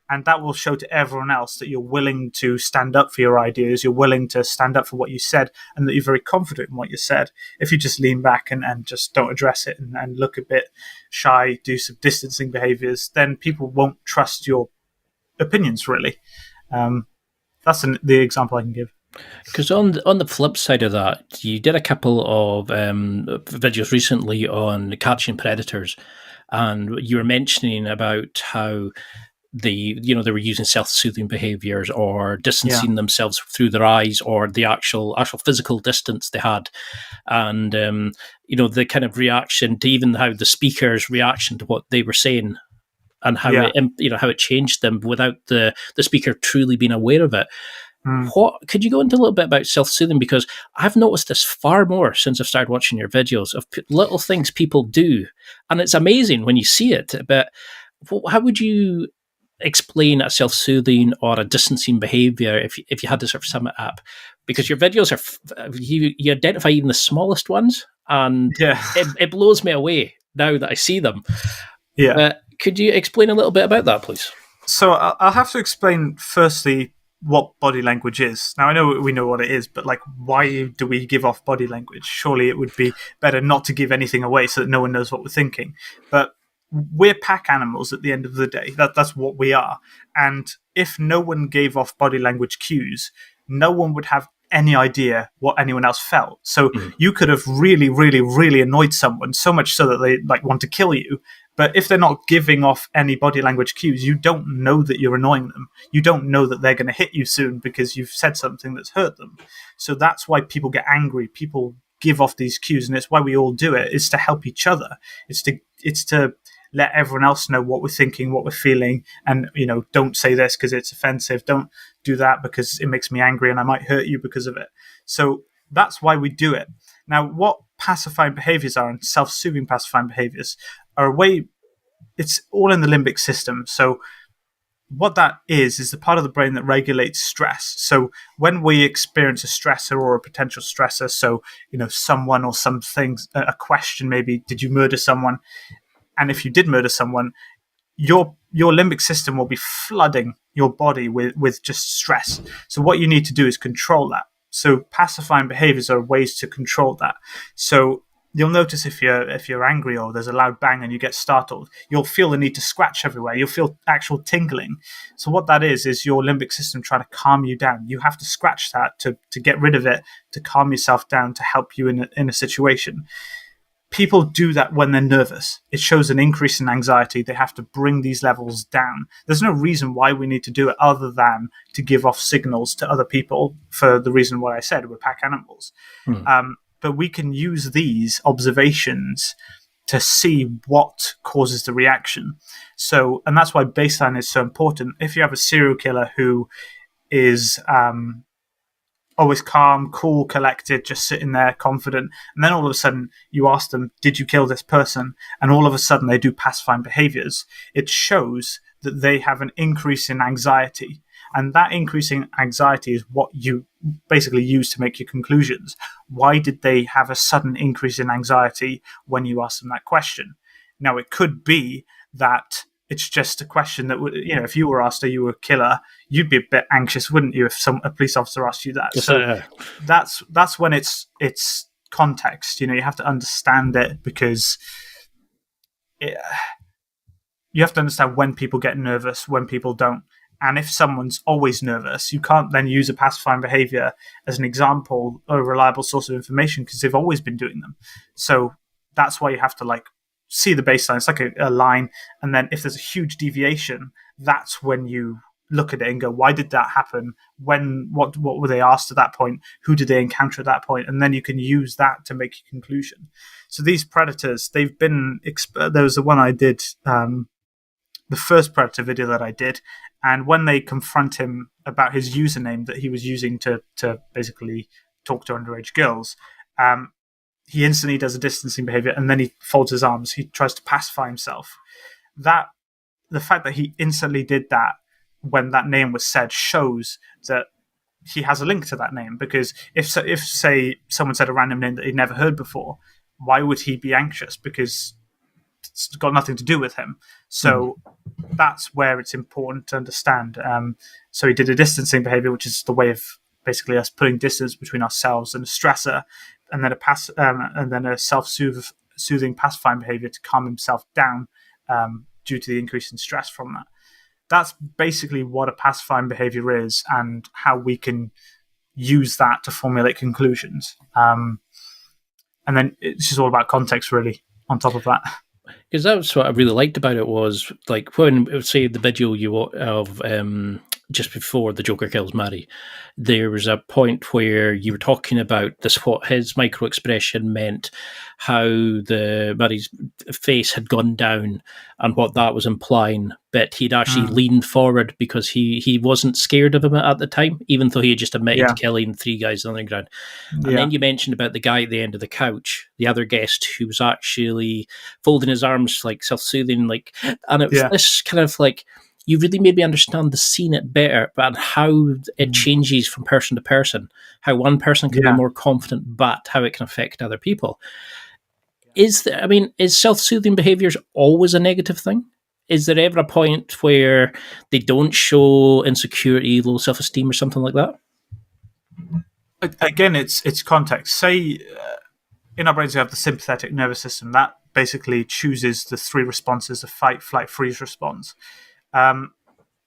And that will show to everyone else that you're willing to stand up for your ideas, you're willing to stand up for what you said, and that you're very confident in what you said. If you just lean back and just don't address it and look a bit shy, do some distancing behaviors, then people won't trust your opinions, really. That's the example I can give. Because on the flip side of that, you did a couple of videos recently on catching predators, and you were mentioning about how they were using self-soothing behaviors or distancing themselves through their eyes, or the actual physical distance they had, and the kind of reaction to even how the speaker's reaction to what they were saying, and how it changed them without the speaker truly being aware of it. What could you go into a little bit about self-soothing? Because I've noticed this far more since I've started watching your videos of little things people do, and it's amazing when you see it. But how would you explain a self-soothing or a distancing behavior if you had to sort of sum it up? Because your videos you identify even the smallest ones, and it blows me away now that I see them. Could you explain a little bit about that, please? So I'll have to explain firstly what body language is. Now, I know we know what it is, but why do we give off body language? Surely it would be better not to give anything away so that no one knows what we're thinking. But we're pack animals at the end of the day. That's what we are. And if no one gave off body language cues, no one would have any idea what anyone else felt. So you could have really, really, really annoyed someone, so much so that they want to kill you. But if they're not giving off any body language cues, you don't know that you're annoying them. You don't know that they're going to hit you soon because you've said something that's hurt them. So that's why people get angry. People give off these cues, and it's why we all do it. It's to help each other. It's to let everyone else know what we're thinking, what we're feeling, and don't say this because it's offensive. Don't do that because it makes me angry and I might hurt you because of it. So that's why we do it. Now, what pacifying behaviors are and self-soothing pacifying behaviors are a way. It's all in the limbic system. So what that is the part of the brain that regulates stress. So when we experience a stressor or a potential stressor, so someone or something, a question maybe, did you murder someone? And if you did murder someone, your limbic system will be flooding your body with just stress. So what you need to do is control that. So pacifying behaviors are ways to control that. So you'll notice if you're angry or there's a loud bang and you get startled, you'll feel the need to scratch everywhere. You'll feel actual tingling. So what that is your limbic system trying to calm you down. You have to scratch that to get rid of it, to calm yourself down, to help you in a situation. People do that when they're nervous. It shows an increase in anxiety. They have to bring these levels down. There's no reason why we need to do it other than to give off signals to other people for the reason what I said, we're pack animals. But we can use these observations to see what causes the reaction. So, and that's why baseline is so important. If you have a serial killer who is always calm, cool, collected, just sitting there confident, and then all of a sudden you ask them, did you kill this person? And all of a sudden they do pacifying behaviors. It shows that they have an increase in anxiety. And that increasing anxiety is what you basically use to make your conclusions. Why did they have a sudden increase in anxiety when you ask them that question? Now, it could be that it's just a question that would, if you were asked, are you a killer? You'd be a bit anxious, wouldn't you, if a police officer asked you that? Yes, so that's when it's context. You have to understand it because you have to understand when people get nervous, when people don't. And if someone's always nervous, you can't then use a pacifying behavior as an example or a reliable source of information because they've always been doing them. So that's why you have to see the baseline. It's like a line. And then if there's a huge deviation, that's when you look at it and go, why did that happen? What were they asked at that point? Who did they encounter at that point? And then you can use that to make your conclusion. So these predators, they've been, there was the one I did, the first predator video that I did. And when they confront him about his username that he was using to basically talk to underage girls, he instantly does a distancing behavior and then he folds his arms. He tries to pacify himself. The fact that he instantly did that when that name was said shows that he has a link to that name. Because if say someone said a random name that he'd never heard before, why would he be anxious? Because it's got nothing to do with him. So that's where it's important to understand. So he did a distancing behavior, which is the way of basically us putting distance between ourselves and a stressor, and then a self-soothing pacifying behavior to calm himself down due to the increase in stress from that. That's basically what a pacifying behavior is and how we can use that to formulate conclusions. And then it's just all about context, really, on top of that. Because that's what I really liked about it was, when, say, the video of just before the Joker kills Mary, there was a point where you were talking about what his micro expression meant, how Mary's face had gone down and what that was implying, but he'd actually leaned forward because he wasn't scared of him at the time, even though he had just admitted killing 3 guys on the ground. And then you mentioned about the guy at the end of the couch, the other guest who was actually folding his arms, self-soothing, and it was this kind of you really made me understand the scene it better, but how it changes from person to person, how one person can be more confident, but how it can affect other people. Is self-soothing behaviors always a negative thing? Is there ever a point where they don't show insecurity, low self-esteem, or something like that? Again, it's context. Say in our brains we have the sympathetic nervous system that basically chooses the 3 responses: the fight, flight, freeze response.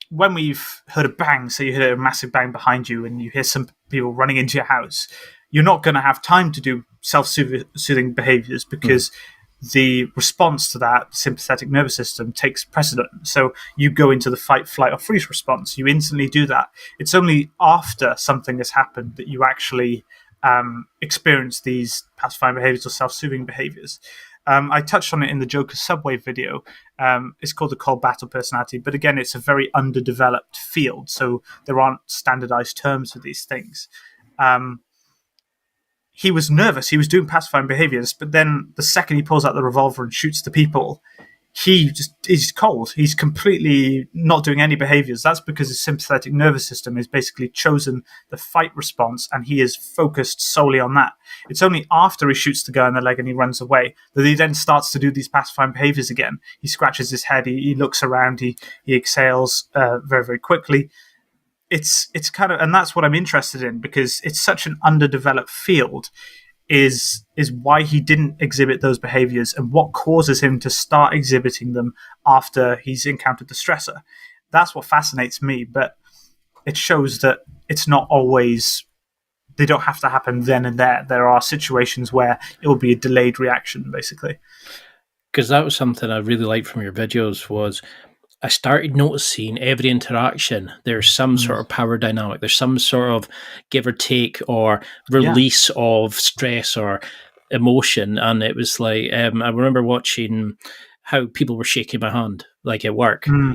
When we've heard a bang, so you hear a massive bang behind you and you hear some people running into your house, you're not going to have time to do self-soothing behaviors because the response to that sympathetic nervous system takes precedent. So you go into the fight, flight, or freeze response. You instantly do that. It's only after something has happened that you actually experience these pacifying behaviors or self-soothing behaviors. I touched on it in the Joker Subway video. It's called the cold battle personality, but again, it's a very underdeveloped field, so there aren't standardized terms for these things. He was nervous. He was doing pacifying behaviors, but then the second he pulls out the revolver and shoots the people, he's cold. He's completely not doing any behaviors. That's because his sympathetic nervous system has basically chosen the fight response, and he is focused solely on that. It's only after he shoots the guy in the leg and he runs away that he then starts to do these pacifying behaviors again. He scratches his head. He looks around. He exhales very, very quickly. It's kind of, and that's what I'm interested in, because it's such an underdeveloped field. Is why he didn't exhibit those behaviors and what causes him to start exhibiting them after he's encountered the stressor. That's what fascinates me, but it shows that it's not always, they don't have to happen then and there. There are situations where it will be a delayed reaction, basically. Because that was something I really liked from your videos, was I started noticing every interaction, there's some sort of power dynamic, there's some sort of give or take or release of stress or emotion. And it was like, I remember watching how people were shaking my hand, like at work, and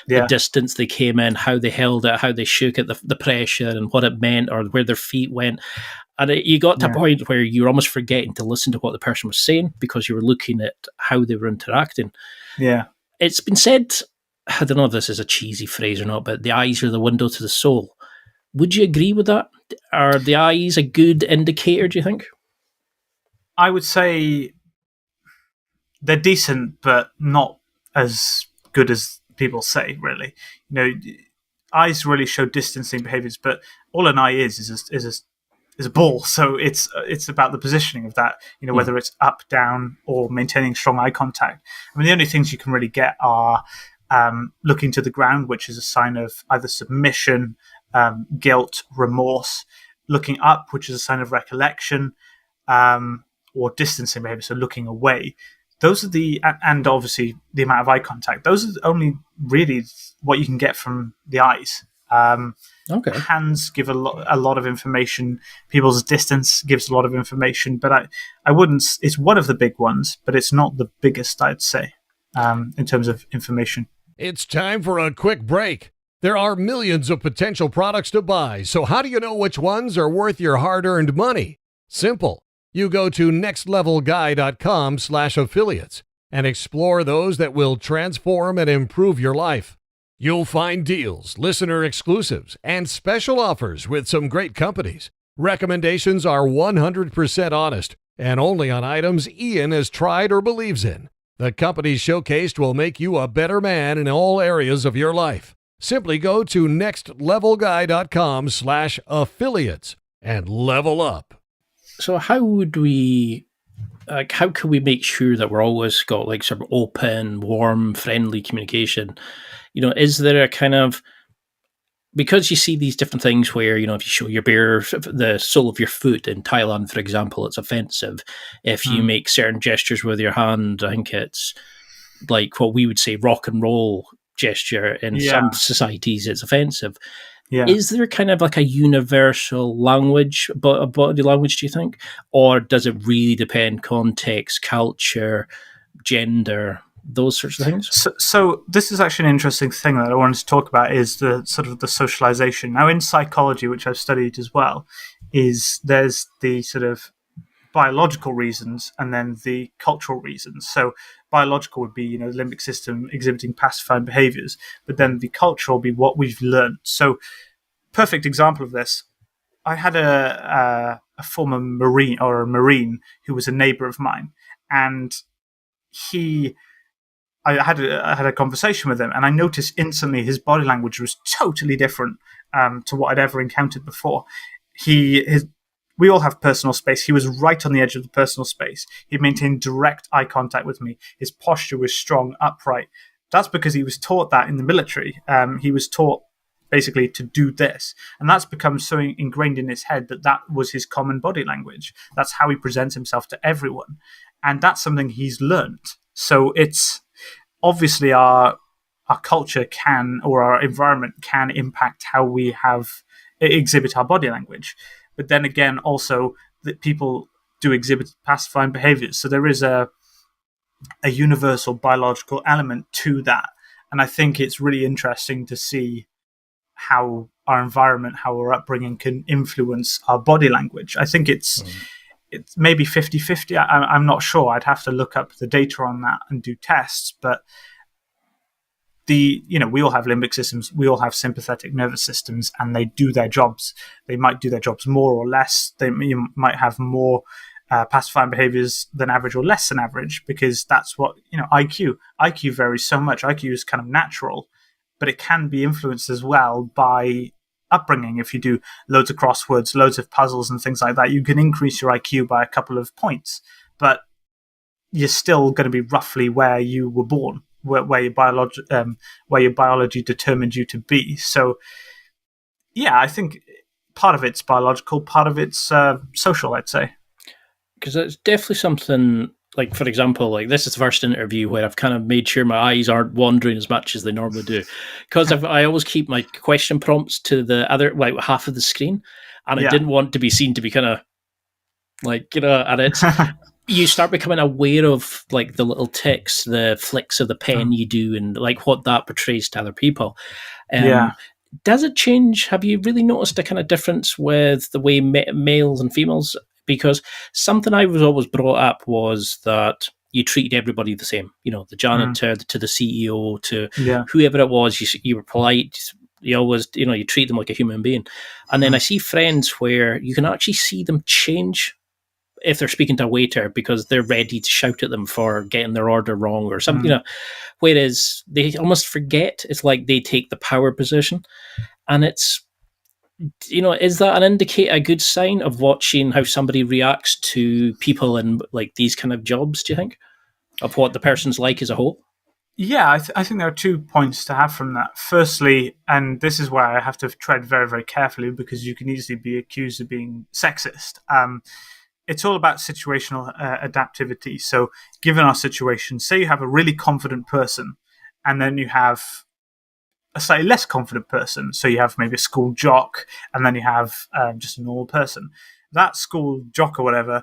the distance they came in, how they held it, how they shook it, the pressure and what it meant, or where their feet went. And you got to a point where you were almost forgetting to listen to what the person was saying because you were looking at how they were interacting. Yeah. It's been said, I don't know if this is a cheesy phrase or not, but the eyes are the window to the soul. Would you agree with that? Are the eyes a good indicator, do you think? I would say they're decent, but not as good as people say, really. Eyes really show distancing behaviors, but all an eye is a ball. So it's about the positioning of that, whether it's up, down, or maintaining strong eye contact. I mean, the only things you can really get are looking to the ground, which is a sign of either submission, guilt, remorse. Looking up, which is a sign of recollection, or distancing behavior, so looking away. Those are and obviously the amount of eye contact. Those are only really what you can get from the eyes. Okay. Hands give a lot of information. People's distance gives a lot of information, but I wouldn't. It's one of the big ones, but it's not the biggest, I'd say, in terms of information. It's time for a quick break. There are millions of potential products to buy, so how do you know which ones are worth your hard-earned money? Simple. You go to nextlevelguy.com/affiliates and explore those that will transform and improve your life. You'll find deals, listener exclusives, and special offers with some great companies. Recommendations are 100% honest and only on items Ian has tried or believes in. The companies showcased will make you a better man in all areas of your life. Simply go to nextlevelguy.com/affiliates and level up. So how would we, how can we make sure that we're always got like sort of open, warm, friendly communication? Is there a kind of, because you see these different things where, if you show your bare, the sole of your foot in Thailand, for example, it's offensive. If you make certain gestures with your hand, I think it's like what we would say rock and roll gesture. In some societies, it's offensive. Yeah. Is there kind of like a universal language, body language, do you think? Or does it really depend context, culture, gender, those sorts of things? So this is actually an interesting thing that I wanted to talk about, is the sort of the socialization. Now, in psychology, which I've studied as well, there's the sort of biological reasons and then the cultural reasons. So biological would be, the limbic system exhibiting pacifying behaviors, but then the cultural would be what we've learned. So perfect example of this, I had a former Marine who was a neighbor of mine, and I had a conversation with him, and I noticed instantly his body language was totally different to what I'd ever encountered before. We all have personal space. He was right on the edge of the personal space. He maintained direct eye contact with me. His posture was strong, upright. That's because he was taught that in the military. He was taught basically to do this. And that's become so ingrained in his head that was his common body language. That's how he presents himself to everyone. And that's something he's learned. So it's obviously our culture can, or our environment can, impact how we exhibit our body language. But then again, also that people do exhibit pacifying behaviors. So there is a a universal biological element to that. And I think it's really interesting to see how our environment, how our upbringing can influence our body language. I think it's maybe 50-50. I'm not sure. I'd have to look up the data on that and do tests. But we all have limbic systems, we all have sympathetic nervous systems, and they do their jobs. They might do their jobs more or less. You might have more pacifying behaviors than average or less than average, because that's what, IQ varies so much. IQ is kind of natural, but it can be influenced as well by upbringing. If you do loads of crosswords, loads of puzzles and things like that, you can increase your IQ by a couple of points, but you're still going to be roughly where you were born, where your biology determined you to be. So yeah, I think part of it's biological, part of it's social, I'd say. Because it's definitely something, like, for example, like this is the first interview where I've kind of made sure my eyes aren't wandering as much as they normally do. Because I always keep my question prompts to the other, like, half of the screen. And I didn't want to be seen to be kind of like, and it's, you start becoming aware of like the little ticks, the flicks of the pen you do, and like what that portrays to other people. Does it change? Have you really noticed a kind of difference with the way males and females? Because something I was always brought up was that you treated everybody the same. The janitor to the CEO to whoever it was. You were polite. You always, you treat them like a human being. And then I see friends where you can actually see them change if they're speaking to a waiter because they're ready to shout at them for getting their order wrong or something. Whereas they almost forget. It's like they take the power position, and it's. Is that a good sign of watching how somebody reacts to people in like these kind of jobs, do you think, of what the person's like as a whole? Yeah, I think there are 2 points to have from that. Firstly, and this is where I have to tread very, very carefully because you can easily be accused of being sexist. It's all about situational adaptivity. So given our situation, say you have a really confident person and then you have a slightly less confident person. So you have maybe a school jock, and then you have just a normal person. That school jock or whatever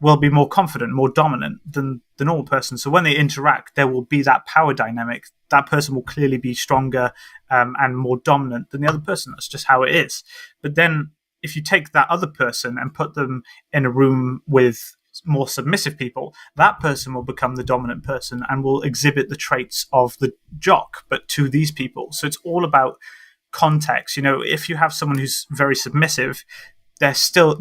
will be more confident, more dominant than the normal person. So when they interact, there will be that power dynamic. That person will clearly be stronger and more dominant than the other person. That's just how it is. But then if you take that other person and put them in a room with more submissive people, that person will become the dominant person and will exhibit the traits of the jock, but to these people. So it's all about context. If you have someone who's very submissive, they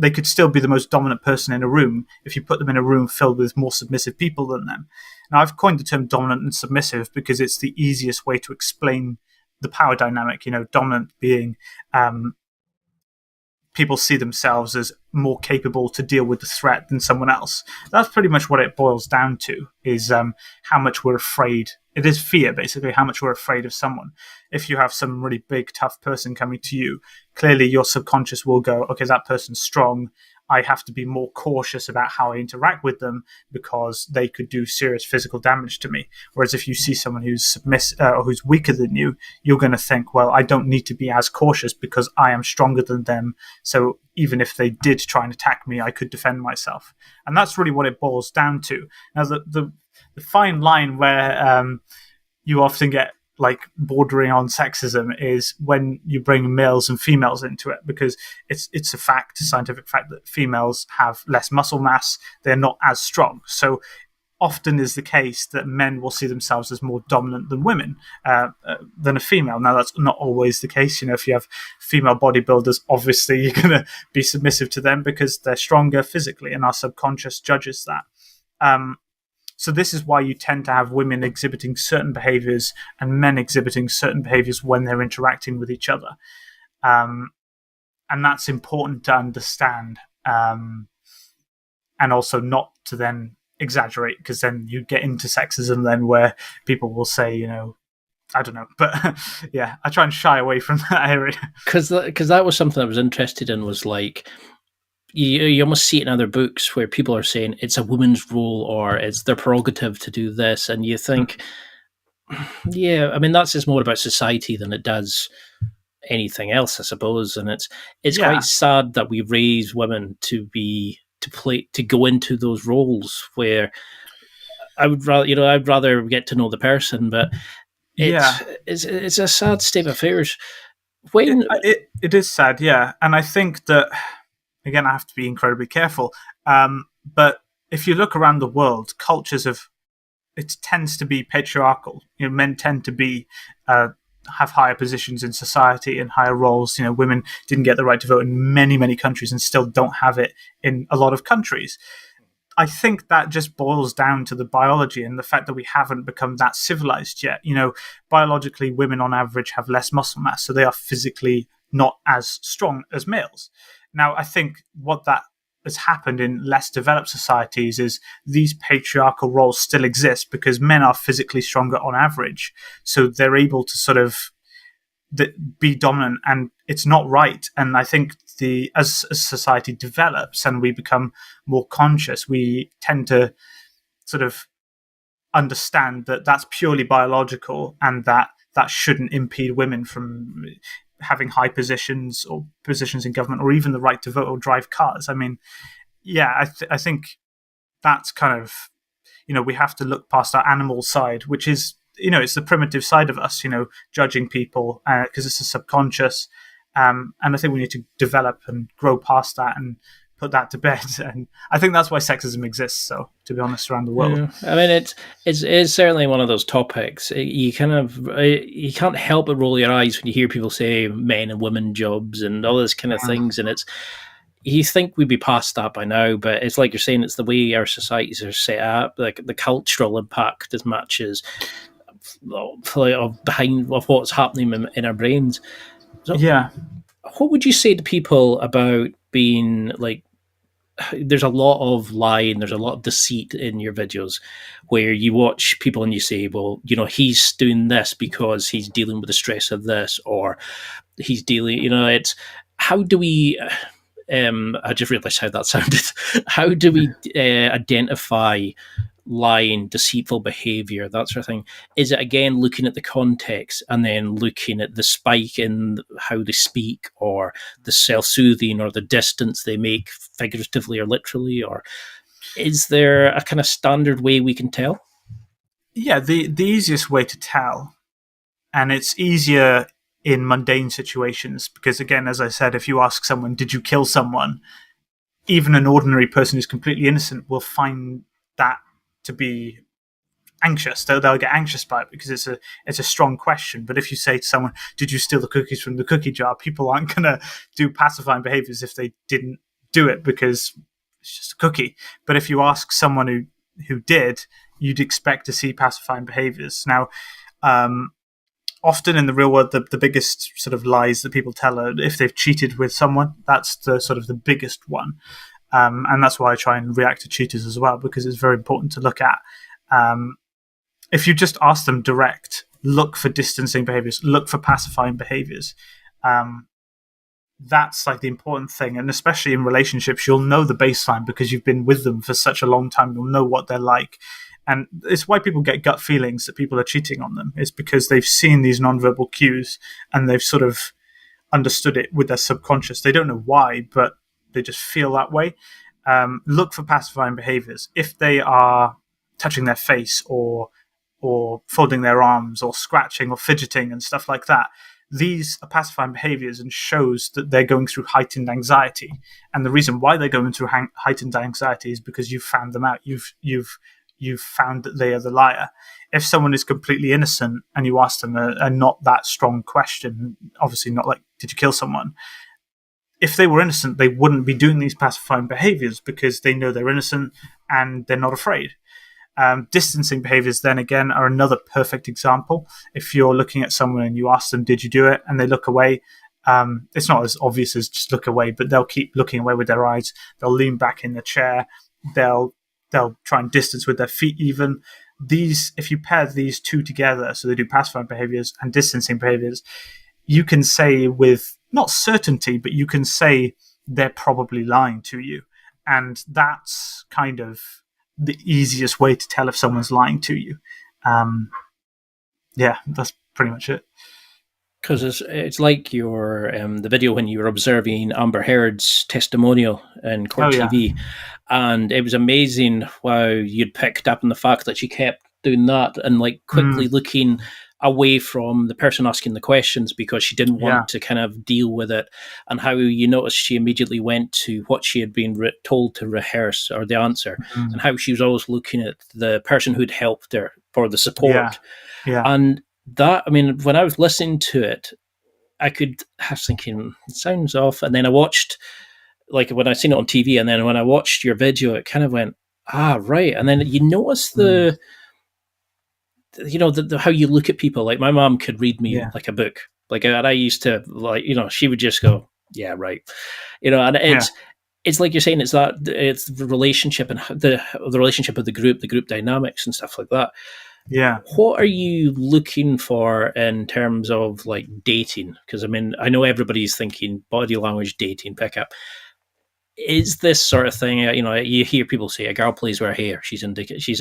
could still be the most dominant person in a room if you put them in a room filled with more submissive people than them. Now, I've coined the term dominant and submissive because it's the easiest way to explain the power dynamic. Dominant being people see themselves as more capable to deal with the threat than someone else. That's pretty much what it boils down to, is how much we're afraid. It is fear, basically, how much we're afraid of someone. If you have some really big, tough person coming to you, clearly your subconscious will go, okay, that person's strong. I have to be more cautious about how I interact with them because they could do serious physical damage to me. Whereas if you see someone who's submissive or who's weaker than you, you're going to think, well, I don't need to be as cautious because I am stronger than them. So even if they did try and attack me, I could defend myself. And that's really what it boils down to. Now, the fine line where you often get like bordering on sexism is when you bring males and females into it, because it's a scientific fact that females have less muscle mass. They're not as strong. So often is the case that men will see themselves as more dominant than women, than a female. Now, that's not always the case. If you have female bodybuilders, obviously you're going to be submissive to them because they're stronger physically, and our subconscious judges that. So this is why you tend to have women exhibiting certain behaviors and men exhibiting certain behaviors when they're interacting with each other. And that's important to understand. And also not to then exaggerate, because then you get into sexism then where people will say, I don't know. But yeah, I try and shy away from that area. Because that was something I was interested in, was like, you almost see it in other books where people are saying it's a woman's role or it's their prerogative to do this. And you think, yeah, I mean, that's just more about society than it does anything else, I suppose. And it's quite sad that we raise women to go into those roles where I would rather, I'd rather get to know the person, but Yeah, it's a sad state of affairs. When it is sad, yeah. And I think that, again, I have to be incredibly careful. But if you look around the world, it tends to be patriarchal. Men tend to be have higher positions in society and higher roles. Women didn't get the right to vote in many, many countries and still don't have it in a lot of countries. I think that just boils down to the biology and the fact that we haven't become that civilized yet. Biologically, women on average have less muscle mass, so they are physically not as strong as males. Now, I think what that has happened in less developed societies is these patriarchal roles still exist because men are physically stronger on average, so they're able to sort of be dominant, and it's not right. And I think as society develops and we become more conscious, we tend to sort of understand that that's purely biological and that shouldn't impede women from having high positions or positions in government or even the right to vote or drive cars. I mean, yeah, I think that's kind of, we have to look past our animal side, which is, it's the primitive side of us, judging people because it's a subconscious. And I think we need to develop and grow past that and put that to bed. And I think that's why sexism exists. So, to be honest, around the world, I mean, it's certainly one of those topics. You can't help but roll your eyes when you hear people say men and women jobs and all this kind of things. And you think we'd be past that by now, but it's like you're saying, it's the way our societies are set up, like the cultural impact as much as behind what's happening in our brains. So, yeah. What would you say to people about being like, there's a lot of lying, there's a lot of deceit in your videos where you watch people and you say, well, he's doing this because he's dealing with the stress of this, or he's dealing, it's how do we, I just realized how that sounded. How do we identify lying, deceitful behavior, that sort of thing? Is it again looking at the context and then looking at the spike in how they speak, or the self-soothing, or the distance they make figuratively or literally, or is there a kind of standard way we can tell? Yeah, the easiest way to tell, and it's easier in mundane situations because, again, as I said, if you ask someone, did you kill someone? Even an ordinary person who's completely innocent will find that to be anxious. They'll get anxious by it because it's a strong question. But if you say to someone, did you steal the cookies from the cookie jar? People aren't going to do pacifying behaviors if they didn't do it because it's just a cookie. But if you ask someone who did, you'd expect to see pacifying behaviors. Now, often in the real world, the biggest sort of lies that people tell are if they've cheated with someone. That's the sort of the biggest one. And that's why I try and react to cheaters as well, because it's very important to look at. If you just ask them direct, look for distancing behaviors, look for pacifying behaviors. That's like the important thing. And especially in relationships, you'll know the baseline because you've been with them for such a long time. You'll know what they're like. And it's why people get gut feelings that people are cheating on them. It's because they've seen these nonverbal cues and they've sort of understood it with their subconscious. They don't know why, but they just feel that way. Look for pacifying behaviors. If they are touching their face or folding their arms or scratching or fidgeting and stuff like that, these are pacifying behaviors and shows that they're going through heightened anxiety. And the reason why they're going through heightened anxiety is because you've found them out. You've found that they are the liar. If someone is completely innocent and you ask them a not that strong question, obviously not like, did you kill someone? If they were innocent, they wouldn't be doing these pacifying behaviors because they know they're innocent and they're not afraid. Distancing behaviors, then again, are another perfect example. If you're looking at someone and you ask them, did you do it? And they look away, it's not as obvious as just look away, but they'll keep looking away with their eyes. They'll lean back in the chair. They'll try and distance with their feet even. If you pair these two together, so they do pacifying behaviors and distancing behaviors, you can say with not certainty, but you can say they're probably lying to you. And that's kind of the easiest way to tell if someone's lying to you. Yeah, that's pretty much it. Because it's like your the video when you were observing Amber Heard's testimonial in Court TV. And it was amazing how you'd picked up on the fact that she kept doing that and like quickly looking away from the person asking the questions because she didn't want to kind of deal with it, and how you noticed she immediately went to what she had been told to rehearse or the answer, and how she was always looking at the person who'd helped her for the support. And that, I mean, when I was listening to it, I was thinking, it sounds off. And then I watched, like when I seen it on TV, and then when I watched your video, it kind of went, right. And then you notice the how you look at people. Like my mom could read me like a book. Like I used to, like, she would just go, yeah, right. And it's like you're saying, it's the relationship and the relationship of the group dynamics and stuff like that. Yeah. What are you looking for in terms of like dating? Because I mean, I know everybody's thinking body language, dating, pickup. Is this sort of thing, you hear people say a girl plays with her hair, she's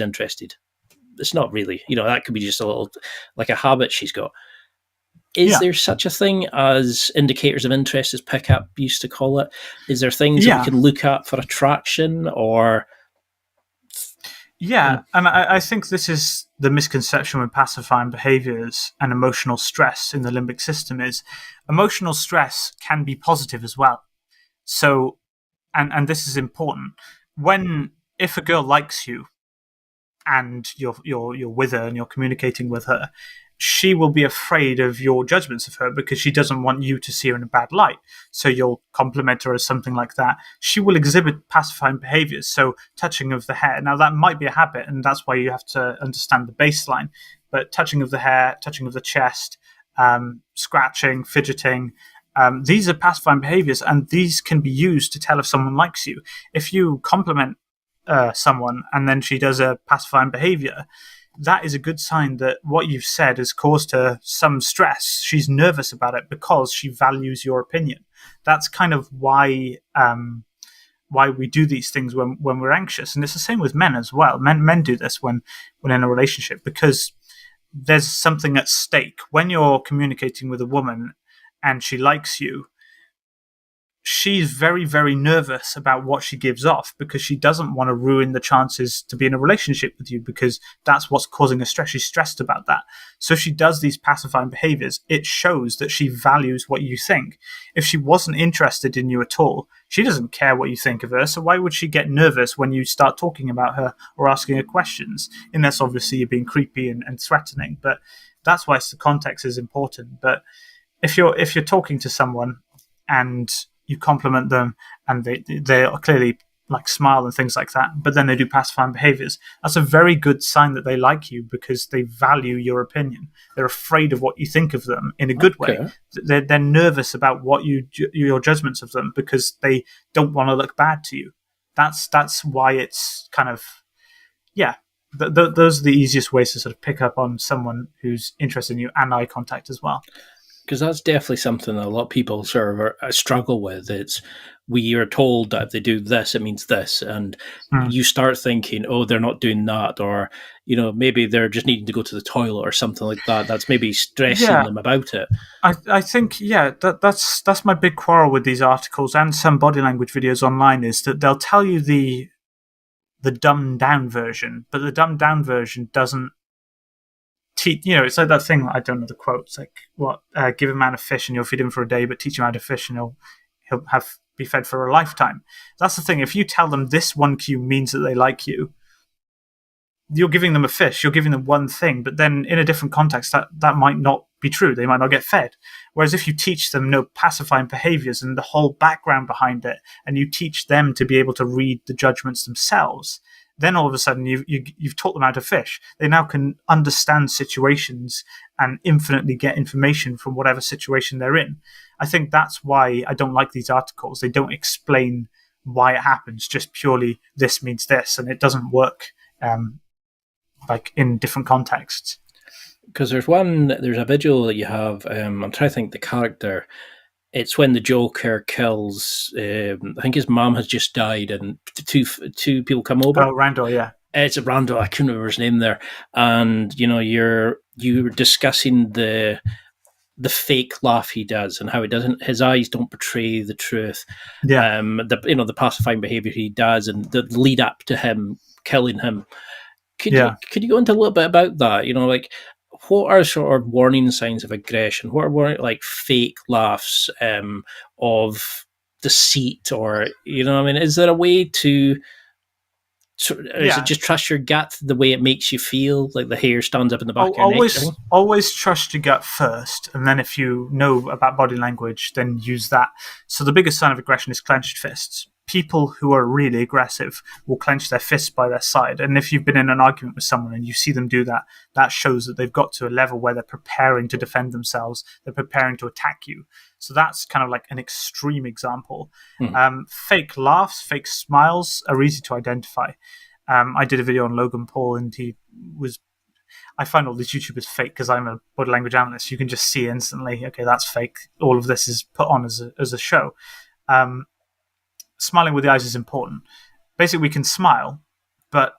interested. It's not really, that could be just a little, like a habit she's got. Is there such a thing as indicators of interest, as pickup used to call it? Is there things that we can look at for attraction or... Yeah, and I think this is the misconception with pacifying behaviors and emotional stress in the limbic system is emotional stress can be positive as well. So, and this is important. If a girl likes you, and you're with her and you're communicating with her, she will be afraid of your judgments of her because she doesn't want you to see her in a bad light. So you'll compliment her or something like that. She will exhibit pacifying behaviors. So touching of the hair. Now that might be a habit, and that's why you have to understand the baseline. But touching of the hair, touching of the chest, scratching, fidgeting, these are pacifying behaviors, and these can be used to tell if someone likes you. If you compliment someone and then she does a pacifying behavior, that is a good sign that what you've said has caused her some stress. She's nervous about it because she values your opinion. That's kind of why we do these things when we're anxious. And it's the same with men as well. Men do this when in a relationship because there's something at stake. When you're communicating with a woman and she likes you, she's very, very nervous about what she gives off because she doesn't want to ruin the chances to be in a relationship with you because that's what's causing her stress. She's stressed about that. So if she does these pacifying behaviors, it shows that she values what you think. If she wasn't interested in you at all, she doesn't care what you think of her. So why would she get nervous when you start talking about her or asking her questions? Unless obviously you're being creepy and threatening. But that's why the context is important. But if you're talking to someone and you compliment them and they are clearly like smile and things like that, but then they do pacifying behaviors, that's a very good sign that they like you because they value your opinion. They're afraid of what you think of them in a good way. They're nervous about what your judgments of them because they don't want to look bad to you. That's why it's kind of, those are the easiest ways to sort of pick up on someone who's interested in you, and eye contact as well. Because that's definitely something that a lot of people sort of struggle with. It's we are told that if they do this, it means this. And you start thinking, oh, they're not doing that. Or, maybe they're just needing to go to the toilet or something like that. That's maybe stressing them about it. I think, that's my big quarrel with these articles and some body language videos online is that they'll tell you the dumbed down version, but the dumbed down version doesn't it's like that thing, I don't know the quote, it's like, give a man a fish and you'll feed him for a day, but teach him how to fish and he'll be fed for a lifetime. That's the thing. If you tell them this one cue means that they like you, you're giving them a fish, you're giving them one thing, but then in a different context, that might not be true. They might not get fed. Whereas if you teach them pacifying behaviors and the whole background behind it, and you teach them to be able to read the judgments themselves, then all of a sudden you've taught them how to fish. They now can understand situations and infinitely get information from whatever situation they're in. I think that's why I don't like these articles. They don't explain why it happens, just purely this means this, and it doesn't work like in different contexts. Because there's a video that you have, I'm trying to think the character. It's when the Joker kills, I think his mom has just died and two people come over. Oh, Randall, yeah. It's Randall, I couldn't remember his name there. And, you're discussing the the fake laugh he does and how it doesn't, his eyes don't portray the truth. Yeah. The pacifying behavior he does and the lead up to him killing him. Could you go into a little bit about that? Like, what are sort of warning signs of aggression? What are like fake laughs of deceit, or is there a way to? Is it just trust your gut the way it makes you feel, like the hair stands up in the back of your neck? Always trust your gut first, and then if you know about body language, then use that. So the biggest sign of aggression is clenched fists. People who are really aggressive will clench their fists by their side, and if you've been in an argument with someone and you see them do that, that shows that they've got to a level where they're preparing to defend themselves, they're preparing to attack you. So that's kind of like an extreme example. Fake laughs, fake smiles are easy to identify. I did a video on Logan Paul, and I find all these YouTubers fake because I'm a body language analyst. You can just see instantly, okay, that's fake. All of this is put on as a show. Smiling with the eyes is important. Basically, we can smile, but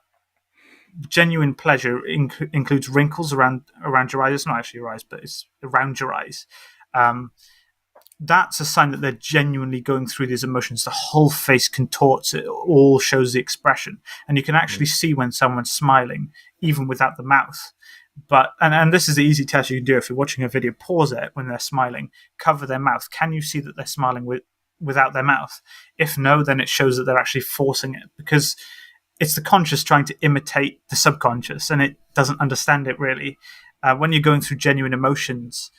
genuine pleasure includes wrinkles around your eyes. It's not actually your eyes, but it's around your eyes. That's a sign that they're genuinely going through these emotions. The whole face contorts. It all shows the expression. And you can actually see when someone's smiling, even without the mouth. But and this is the easy test you can do. If you're watching a video, pause it when they're smiling, cover their mouth. Can you see that they're smiling without their mouth? If no, then it shows that they're actually forcing it, because it's the conscious trying to imitate the subconscious, and it doesn't understand it really. When you're going through genuine emotions,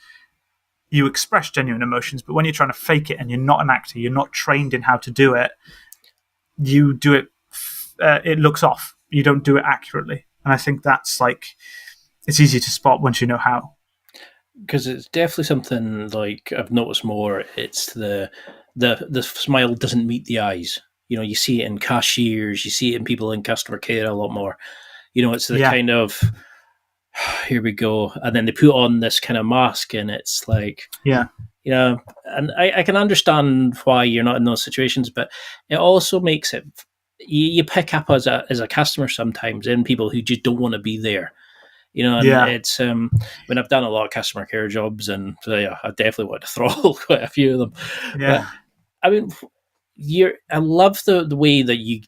you express genuine emotions, but when you're trying to fake it and you're not an actor, you're not trained in how to do it, you do it, it looks off. You don't do it accurately. And I think that's it's easy to spot once you know how. Because it's definitely something like I've noticed more. It's the smile doesn't meet the eyes. You see it in cashiers, you see it in people in customer care a lot more. It's the kind of, here we go, and then they put on this kind of mask, and it's like, and I can understand why you're not in those situations, but it also makes it, you pick up as a customer sometimes in people who just don't want to be there. It's I've done a lot of customer care jobs, and I definitely want to throttle quite a few of them. Yeah. But, I love the way that you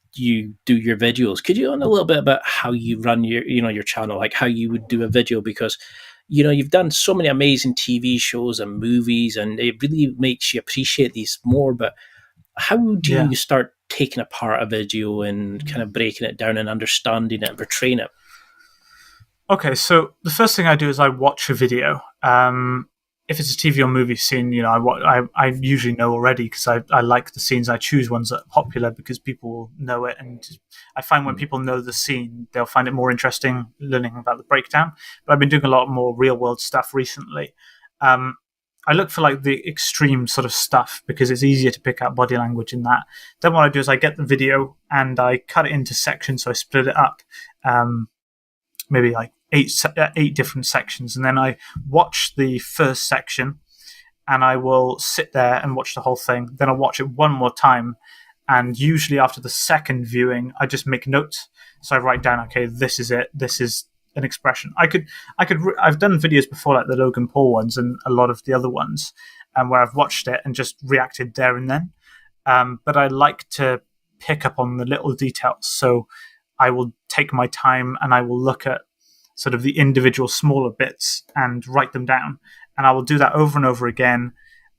do your videos. Could you go on a little bit about how you run your channel, like how you would do a video? Because you've done so many amazing TV shows and movies, and it really makes you appreciate these more. But how do you start taking apart a video and kind of breaking it down and understanding it and portraying it? Okay, so the first thing I do is I watch a video. If it's a TV or movie scene, I usually know already, because I like the scenes. I choose ones that are popular because people know it, and I find when people know the scene, they'll find it more interesting learning about the breakdown. But I've been doing a lot more real world stuff recently. I look for the extreme sort of stuff because it's easier to pick out body language in that. Then what I do is I get the video and I cut it into sections, so I split it up, maybe 8 different sections, and then I watch the first section and I will sit there and watch the whole thing. Then I'll watch it one more time, and usually after the second viewing I just make notes. So I write down, okay, this is it, this is an expression. I've done videos before, like the Logan Paul ones and a lot of the other ones, where I've watched it and just reacted there and then, but I like to pick up on the little details. So I will take my time and I will look at sort of the individual smaller bits and write them down. And I will do that over and over again.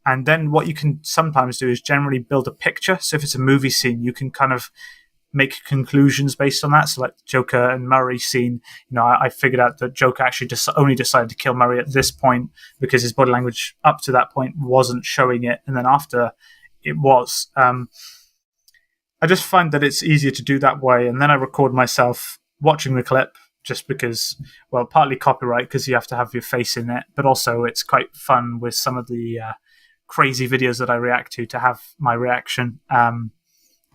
And then what you can sometimes do is generally build a picture. So if it's a movie scene, you can kind of make conclusions based on that. So like the Joker and Murray scene, I figured out that Joker actually only decided to kill Murray at this point because his body language up to that point wasn't showing it. And then after it was. I just find that it's easier to do that way. And then I record myself watching the clip, just because, well, partly copyright because you have to have your face in it, but also it's quite fun with some of the crazy videos that I react to have my reaction. And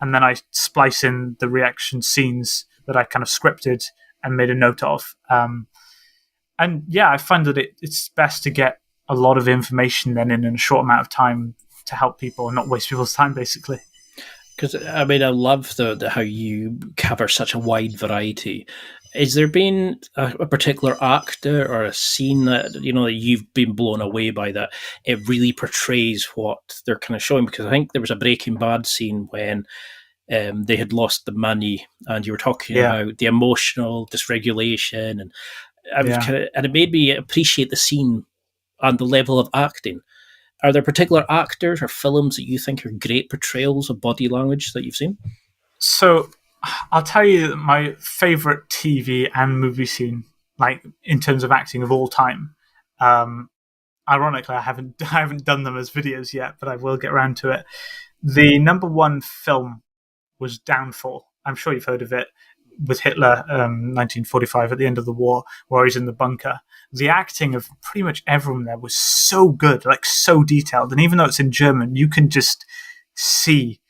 then I splice in the reaction scenes that I kind of scripted and made a note of. And I find that it's best to get a lot of information then in a short amount of time to help people and not waste people's time, basically. Because I love the how you cover such a wide variety. Has there been a particular actor or a scene that that you've been blown away by, that it really portrays what they're kind of showing? Because I think there was a Breaking Bad scene when they had lost the money, and you were talking about the emotional dysregulation, and and it made me appreciate the scene and the level of acting. Are there particular actors or films that you think are great portrayals of body language that you've seen? So I'll tell you my favorite TV and movie scene, like in terms of acting of all time. Ironically, I haven't done them as videos yet, but I will get around to it. The number one film was Downfall. I'm sure you've heard of it, with Hitler, 1945, at the end of the war, where he's in the bunker. The acting of pretty much everyone there was so good, like so detailed. And even though it's in German, you can just see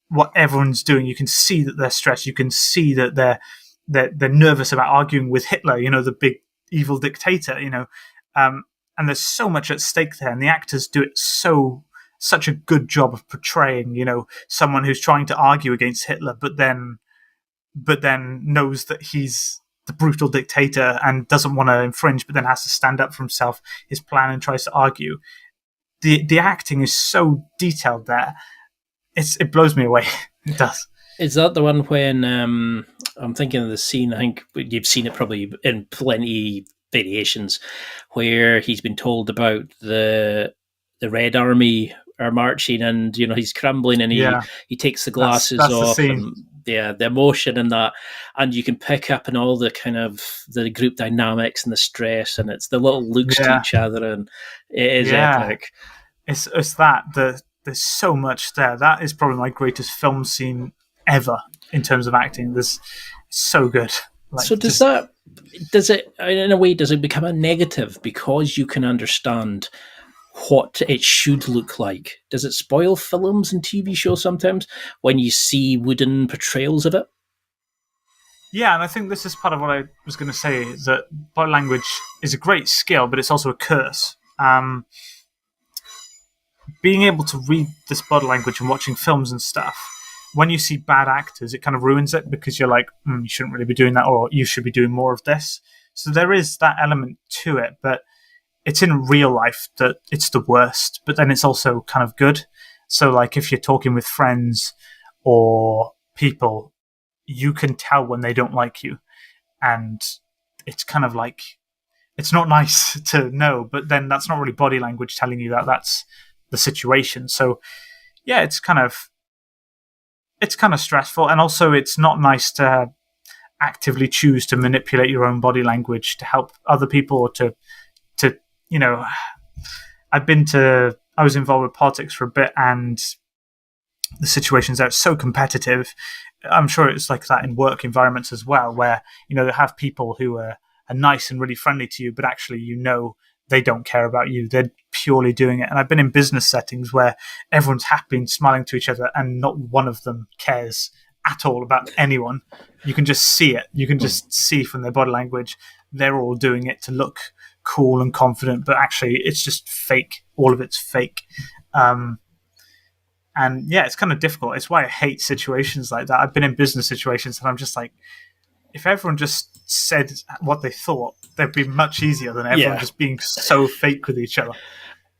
what everyone's doing. You can see that they're stressed. You can see that they're nervous about arguing with Hitler, the big evil dictator, and there's so much at stake there. And the actors do it such a good job of portraying, someone who's trying to argue against Hitler, but then knows that he's the brutal dictator and doesn't want to infringe, but then has to stand up for himself, his plan, and tries to argue. The acting is so detailed there. It blows me away. It does. Is that the one when I'm thinking of the scene? I think you've seen it probably in plenty variations, where he's been told about the Red Army are marching, and he's crumbling, and he takes the glasses that's off, the and the emotion in that, and you can pick up in all the kind of the group dynamics and the stress, and it's the little looks to each other, and it is epic. It's that there's so much there. That is probably my greatest film scene ever in terms of acting. It's so good. So does it in a way, does it become a negative because you can understand what it should look like? Does it spoil films and TV shows sometimes when you see wooden portrayals of it? Yeah, and I think this is part of what I was going to say, is that body language is a great skill, but it's also a curse. Being able to read this body language and watching films and stuff, when you see bad actors, it kind of ruins it, because you're like, you shouldn't really be doing that, or you should be doing more of this. So there is that element to it, but it's in real life that it's the worst, but then it's also kind of good. So like if you're talking with friends or people, you can tell when they don't like you. And it's kind of like, it's not nice to know, but then that's not really body language telling you that that's the situation. So yeah, it's kind of stressful. And also it's not nice to actively choose to manipulate your own body language to help other people, or to I was involved with politics for a bit, and the situations there, it's so competitive. I'm sure it's like that in work environments as well, where, they have people who are nice and really friendly to you, but actually, they don't care about you. They're purely doing it. And I've been in business settings where everyone's happy and smiling to each other, and not one of them cares at all about anyone. You can just see it. You can just see from their body language, they're all doing it to look cool and confident, but actually it's just fake. All of it's fake. And yeah, it's kind of difficult. It's why I hate situations like that. I've been in business situations and I'm just like, if everyone just said what they thought, they'd be much easier than everyone just being so fake with each other.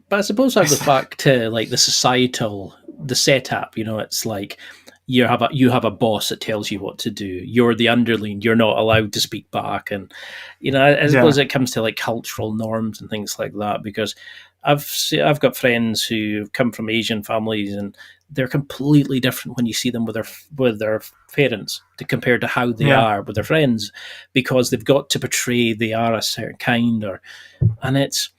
But I suppose that goes back to like the setup, it's like you have a boss that tells you what to do. You're the underling. You're not allowed to speak back. And, I suppose it comes to like cultural norms and things like that, because I've got friends who come from Asian families, and they're completely different when you see them with their parents compared to how they are with their friends, because they've got to portray they are a certain kind, and it's,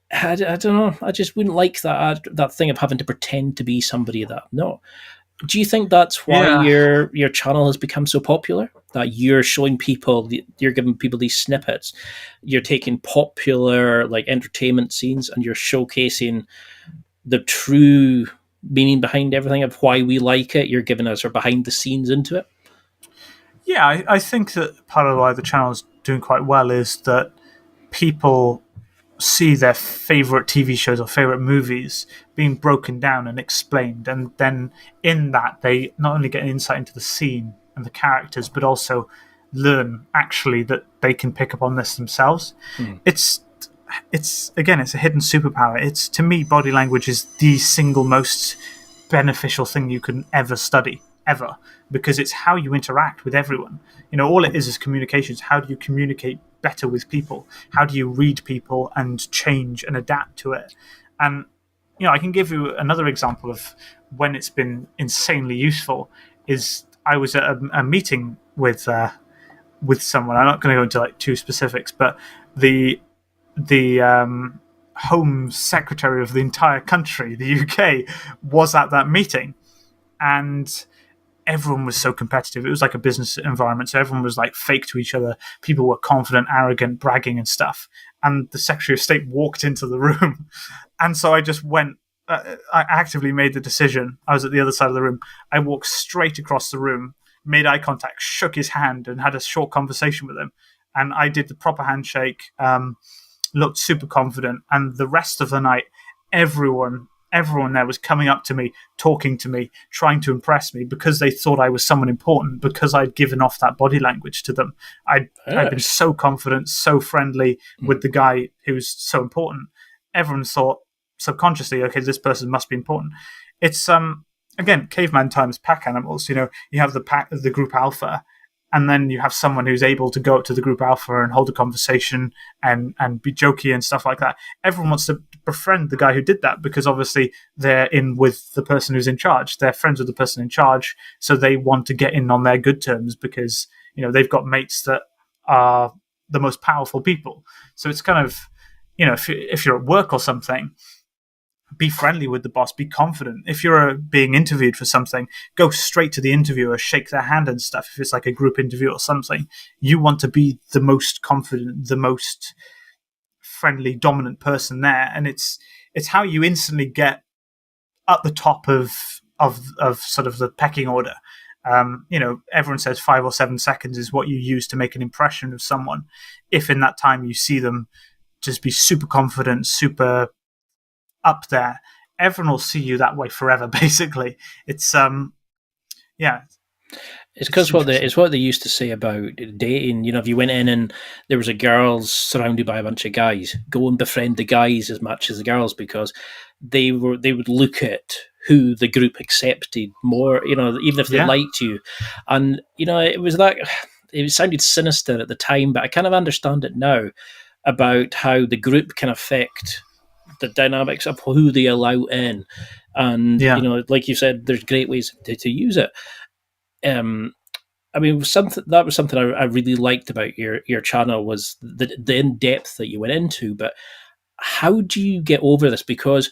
I don't know. I just wouldn't like that thing of having to pretend to be somebody that I'm not. Do you think that's why your channel has become so popular? That you're showing people, you're giving people these snippets, you're taking popular like entertainment scenes, and you're showcasing the true meaning behind everything of why we like it. You're giving us our behind the scenes into it. Yeah, I think that part of why the channel is doing quite well is that people see their favorite TV shows or favorite movies being broken down and explained, and then in that they not only get an insight into the scene and the characters, but also learn actually that they can pick up on this themselves. It's again, it's a hidden superpower. It's, to me, body language is the single most beneficial thing you can ever study, ever, because it's how you interact with everyone. All it is communications. How do you communicate better with people? How do you read people and change and adapt to it? And I can give you another example of when it's been insanely useful. Is I was at a meeting with someone. I'm not going to go into like too specifics, but the Home Secretary of the entire country, the UK, was at that meeting, and everyone was so competitive. It was like a business environment, so everyone was like fake to each other. People were confident, arrogant, bragging and stuff. And the Secretary of State walked into the room, and so I just went. I actively made the decision. I was at the other side of the room. I walked straight across the room, made eye contact, shook his hand, and had a short conversation with him. And I did the proper handshake. Looked super confident, and the rest of the night, everyone there was coming up to me, talking to me, trying to impress me, because they thought I was someone important, because I'd given off that body language to them. I'd been so confident, so friendly with the guy who was so important. Everyone thought subconsciously, okay, this person must be important. It's again, caveman times, pack animals. You have the group alpha. And then you have someone who's able to go up to the group alpha and hold a conversation and be jokey and stuff like that. Everyone wants to befriend the guy who did that, because obviously they're in with the person who's in charge. They're friends with the person in charge, so they want to get in on their good terms, because they've got mates that are the most powerful people. So it's kind of, if you're at work or something, be friendly with the boss, be confident. If you're being interviewed for something, go straight to the interviewer, shake their hand and stuff. If it's like a group interview or something, you want to be the most confident, the most friendly, dominant person there. And it's how you instantly get at the top of sort of the pecking order. Everyone says 5 or 7 seconds is what you use to make an impression of someone. If in that time you see them just be super confident, super up there, everyone will see you that way forever. Basically, it's It's because it's what they used to say about dating. If you went in and there was a girl surrounded by a bunch of guys, go and befriend the guys as much as the girls, because they would look at who the group accepted more. Even if they liked you, and it sounded sinister at the time, but I kind of understand it now about how the group can affect the dynamics of who they allow in, and like you said, there's great ways to use it. That was something I really liked about your channel, was the in depth that you went into. But how do you get over this? Because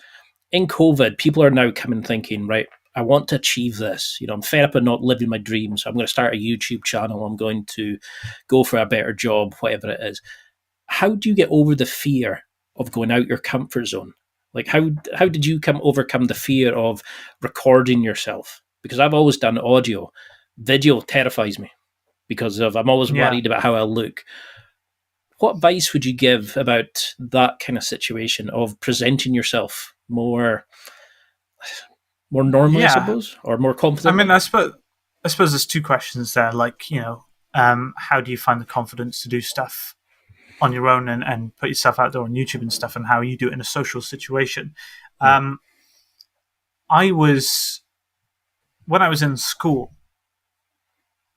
in COVID, people are now coming thinking, right, I want to achieve this. I'm fed up of not living my dreams. So I'm going to start a YouTube channel. I'm going to go for a better job, whatever it is. How do you get over the fear of going out your comfort zone? Like, how did you overcome the fear of recording yourself? Because I've always done audio. Video terrifies me because I'm always worried about how I look. What advice would you give about that kind of situation of presenting yourself more normally, I suppose, or more confident? I suppose there's two questions there. Like, how do you find the confidence to do stuff on your own and put yourself out there on YouTube and stuff, and how you do it in a social situation? When I was in school,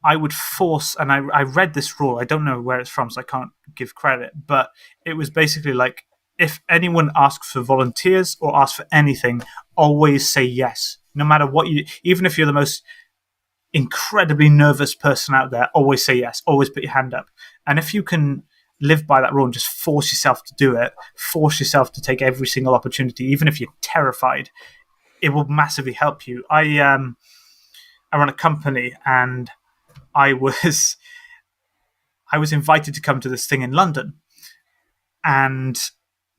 I would force, and I read this rule, I don't know where it's from, so I can't give credit, but it was basically like, if anyone asks for volunteers or asks for anything, always say yes. No matter what even if you're the most incredibly nervous person out there, always say yes, always put your hand up. And if you can live by that rule and just force yourself to do it, force yourself to take every single opportunity, even if you're terrified, it will massively help you. I run a company, and I was invited to come to this thing in London, and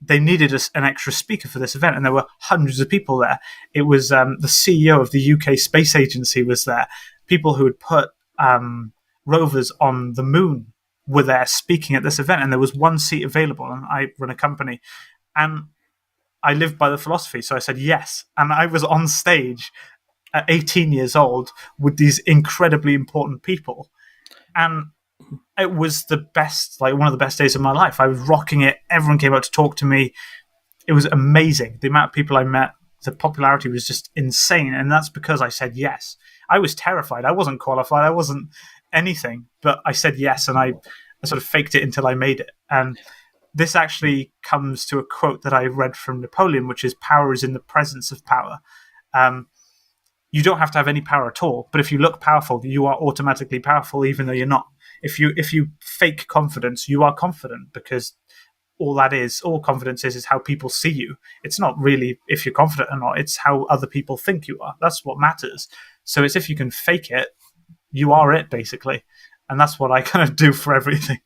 they needed an extra speaker for this event, and there were hundreds of people there. It was the CEO of the UK Space Agency was there. People who had put rovers on the moon were there speaking at this event, and there was one seat available, and I run a company, and I lived by the philosophy, so I said yes, and I was on stage at 18 years old with these incredibly important people, and it was the best, like one of the best days of my life. I was rocking it. Everyone came out to talk to me. It was amazing. The amount of people I met, the popularity was just insane. And that's because I said yes. I was terrified. I wasn't qualified. I wasn't anything, but I said yes, and I sort of faked it until I made it. And this actually comes to a quote that I read from Napoleon, which is, "Power is in the presence of power." You don't have to have any power at all, but if you look powerful, you are automatically powerful, even though you're not. If you fake confidence, you are confident, because all confidence is how people see you. It's not really if you're confident or not, it's how other people think you are. That's what matters. So it's if you can fake it, you are it, basically. And that's what I kind of do for everything.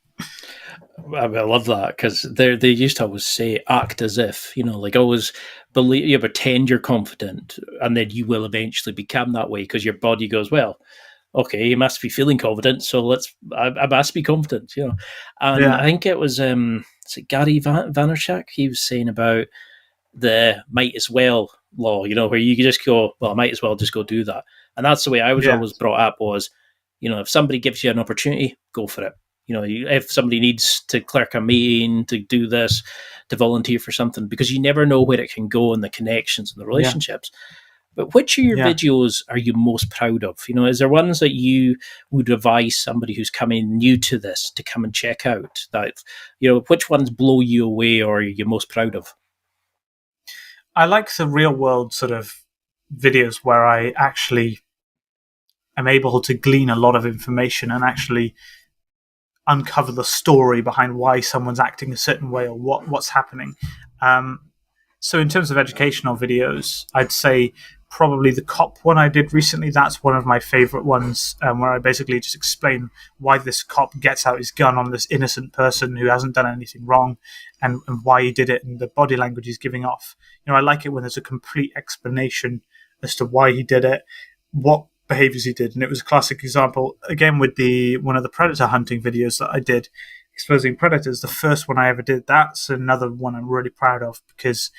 I love that, because they used to always say, act as if, like always believe, you pretend you're confident, and then you will eventually become that way, because your body goes, well, okay, you must be feeling confident, so I must be confident, And Yeah. I think it was Gary Vaynerchuk, he was saying about the might as well law, where you can just go, well, I might as well just go do that. And that's the way I was always brought up was, if somebody gives you an opportunity, go for it. If somebody needs to clerk a meeting, to do this, to volunteer for something, because you never know where it can go and the connections and the relationships. But which of your videos are you most proud of? Is there ones that you would advise somebody who's coming new to this to come and check out? That which ones blow you away or are you most proud of? I like the real world sort of videos where I actually am able to glean a lot of information and actually uncover the story behind why someone's acting a certain way or what's happening. So in terms of educational videos, I'd say probably the cop one I did recently. That's one of my favorite ones, where I basically just explain why this cop gets out his gun on this innocent person who hasn't done anything wrong, and why he did it, and the body language he's giving off. I like it when there's a complete explanation as to why he did it, what behaviors he did. And it was a classic example, again, with one of the predator hunting videos that I did, exposing predators. The first one I ever did, that's another one I'm really proud of, because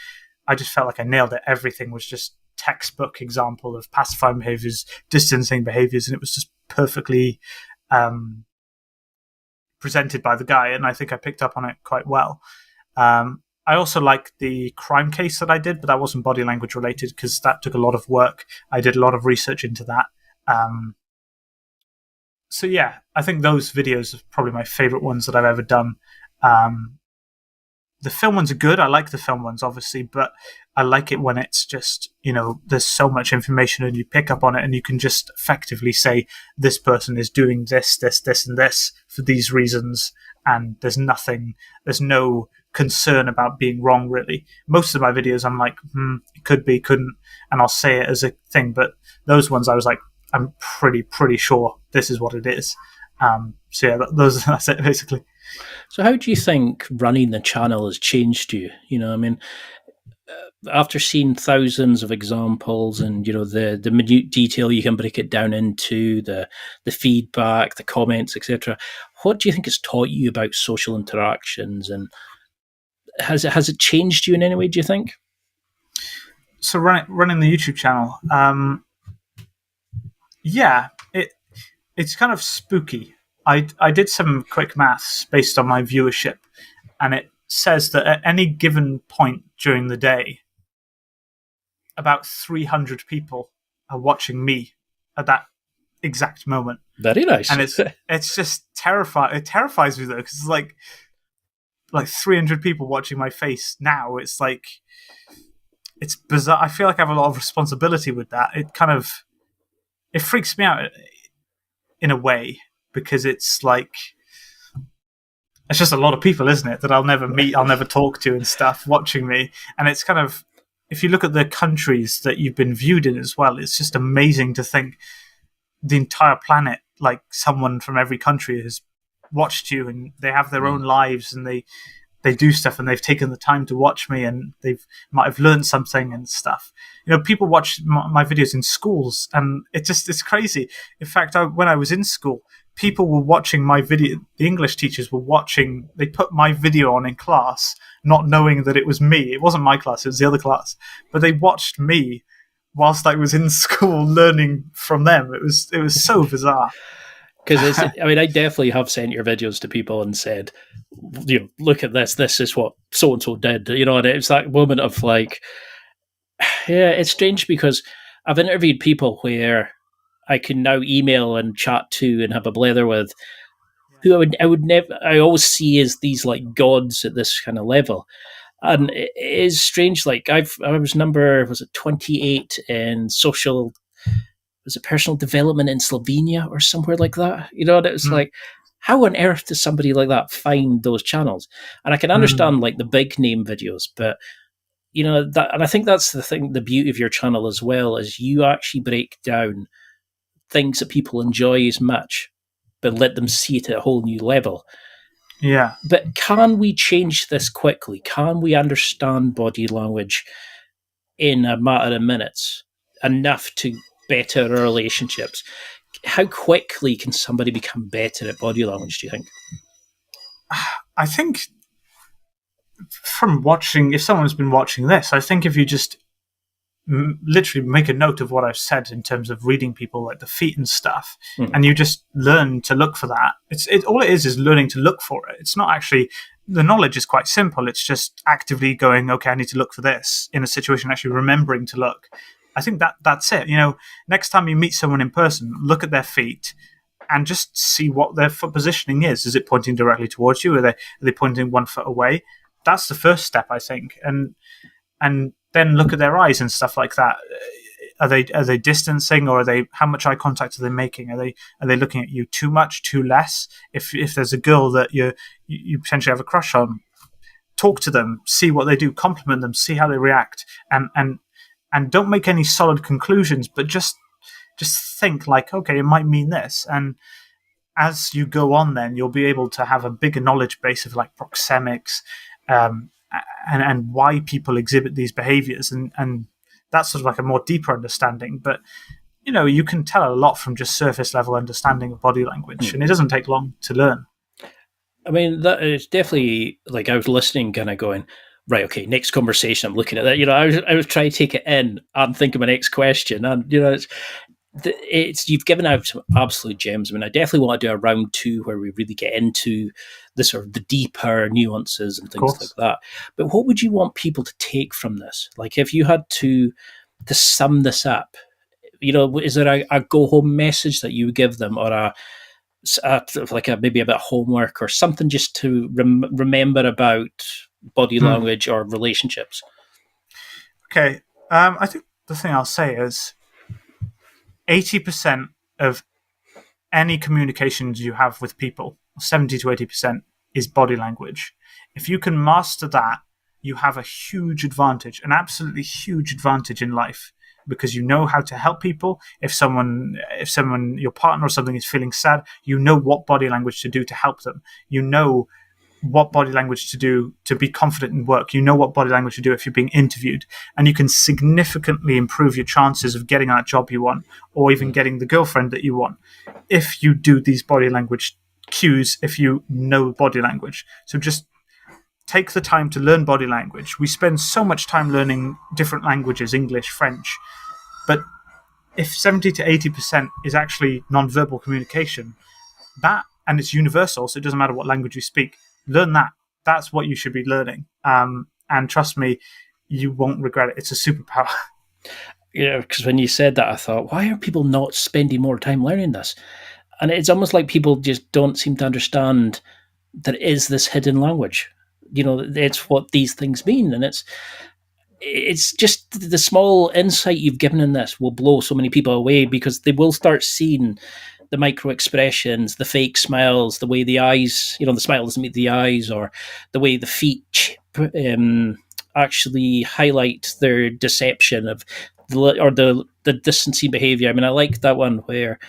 I just felt like I nailed it. Everything was just textbook example of pacifying behaviors, distancing behaviors, and it was just perfectly presented by the guy, and I think I picked up on it quite well. I also like the crime case that I did, but that wasn't body language related, because that took a lot of work. I did a lot of research into that. So yeah, I think those videos are probably my favorite ones that I've ever done. The film ones are good. I like the film ones, obviously, but I like it when it's just, there's so much information and you pick up on it and you can just effectively say, this person is doing this, this, this, and this for these reasons. And there's no concern about being wrong, really. Most of my videos, I'm like, it could be, couldn't, and I'll say it as a thing. But those ones, I was like, I'm pretty sure this is what it is. So yeah, that's it, basically. So how do you think running the channel has changed you? After seeing thousands of examples and, the minute detail you can break it down into, the feedback, the comments, etc., what do you think it's taught you about social interactions, and has it changed you in any way, do you think? So running the YouTube channel, it's kind of spooky. I did some quick maths based on my viewership, and it says that at any given point during the day, about 300 people are watching me at that exact moment. Very nice. And it's just terrifying. It terrifies me, though, because it's like 300 people watching my face now. It's like, it's bizarre. I feel like I have a lot of responsibility with that. It freaks me out in a way, because it's like, it's just a lot of people, isn't it, that I'll never meet, I'll never talk to and stuff watching me. And it's kind of, if you look at the countries that you've been viewed in as well, it's just amazing to think the entire planet, like someone from every country has watched you, and they have their own lives, and they do stuff, and they've taken the time to watch me, and might have learned something and stuff. People watch my videos in schools, and it's crazy. In fact, when I was in school, people were watching my video. The English teachers were watching. They put my video on in class, not knowing that it was me. It wasn't my class; it was the other class. But they watched me whilst I was in school learning from them. It was so bizarre. Because I definitely have sent your videos to people and said, look at this. This is what so and so did. And it's that moment of like, yeah, it's strange because I've interviewed people where I can now email and chat to and have a blather with, who I would never. I always see as these like gods at this kind of level, and it is strange. Like I was 28 in social. Was it personal development in Slovenia or somewhere like that? And it was like, how on earth does somebody like that find those channels? And I can understand like the big name videos, but that, and I think that's the beauty of your channel as well, is you actually break down things that people enjoy as much, but let them see it at a whole new level. Yeah. But can we change this quickly? Can we understand body language in a matter of minutes enough to better our relationships? How quickly can somebody become better at body language, do you think? I think from watching, if someone's been watching this, I think if you just literally make a note of what I've said in terms of reading people like the feet and stuff, and you just learn to look for that. All it is learning to look for it. It's not actually, the knowledge is quite simple. It's just actively going, okay, I need to look for this in a situation, actually remembering to look. I think that's it. Next time you meet someone in person, look at their feet and just see what their foot positioning is. Is it pointing directly towards you? Are they pointing 1 foot away? That's the first step, I think. And then look at their eyes and stuff like that. Are they distancing, or how much eye contact are they making? Are they looking at you too much, too less? If there's a girl that you potentially have a crush on, talk to them, see what they do, compliment them, see how they react, and don't make any solid conclusions, but just think like, okay, it might mean this. And as you go on, then you'll be able to have a bigger knowledge base of like proxemics, and why people exhibit these behaviors, and that's sort of like a more deeper understanding. But you can tell a lot from just surface level understanding of body language, and it doesn't take long to learn. I mean, that is definitely, like, I was listening, kind of going, right, okay, next conversation, I'm looking at that. I was trying to take it in and think of my next question. And, it's you've given out some absolute gems. I mean, I definitely want to do a round 2 where we really get into the sort of the deeper nuances and things like that. But what would you want people to take from this? Like, if you had to sum this up, is there a go-home message that you would give them, or maybe a bit of homework or something just to remember about body language or relationships? Okay. I think the thing I'll say is 80% of any communications you have with people, 70 to 80%, is body language. If you can master that, you have a huge advantage, an absolutely huge advantage in life, because you know how to help people. If someone, your partner or something, is feeling sad, you know what body language to do to help them. You know what body language to do to be confident in work. You know what body language to do if you're being interviewed, and you can significantly improve your chances of getting that job you want, or even getting the girlfriend that you want, if you do these body language cues, if you know body language. So just take the time to learn body language. We spend so much time learning different languages, English, French, but if 70 to 80% is actually non-verbal communication, and it's universal, so it doesn't matter what language you speak, learn that. That's what you should be learning. And trust me, you won't regret it. It's a superpower. Because when you said that, I thought, why are people not spending more time learning this? And it's almost like people just don't seem to understand there is this hidden language. It's what these things mean. And it's just the small insight you've given in this will blow so many people away, because they will start seeing the micro expressions, the fake smiles, the way the eyes, the smile doesn't meet the eyes, or the way the feet actually highlight their deception of the distancing behavior. I mean, I like that one where,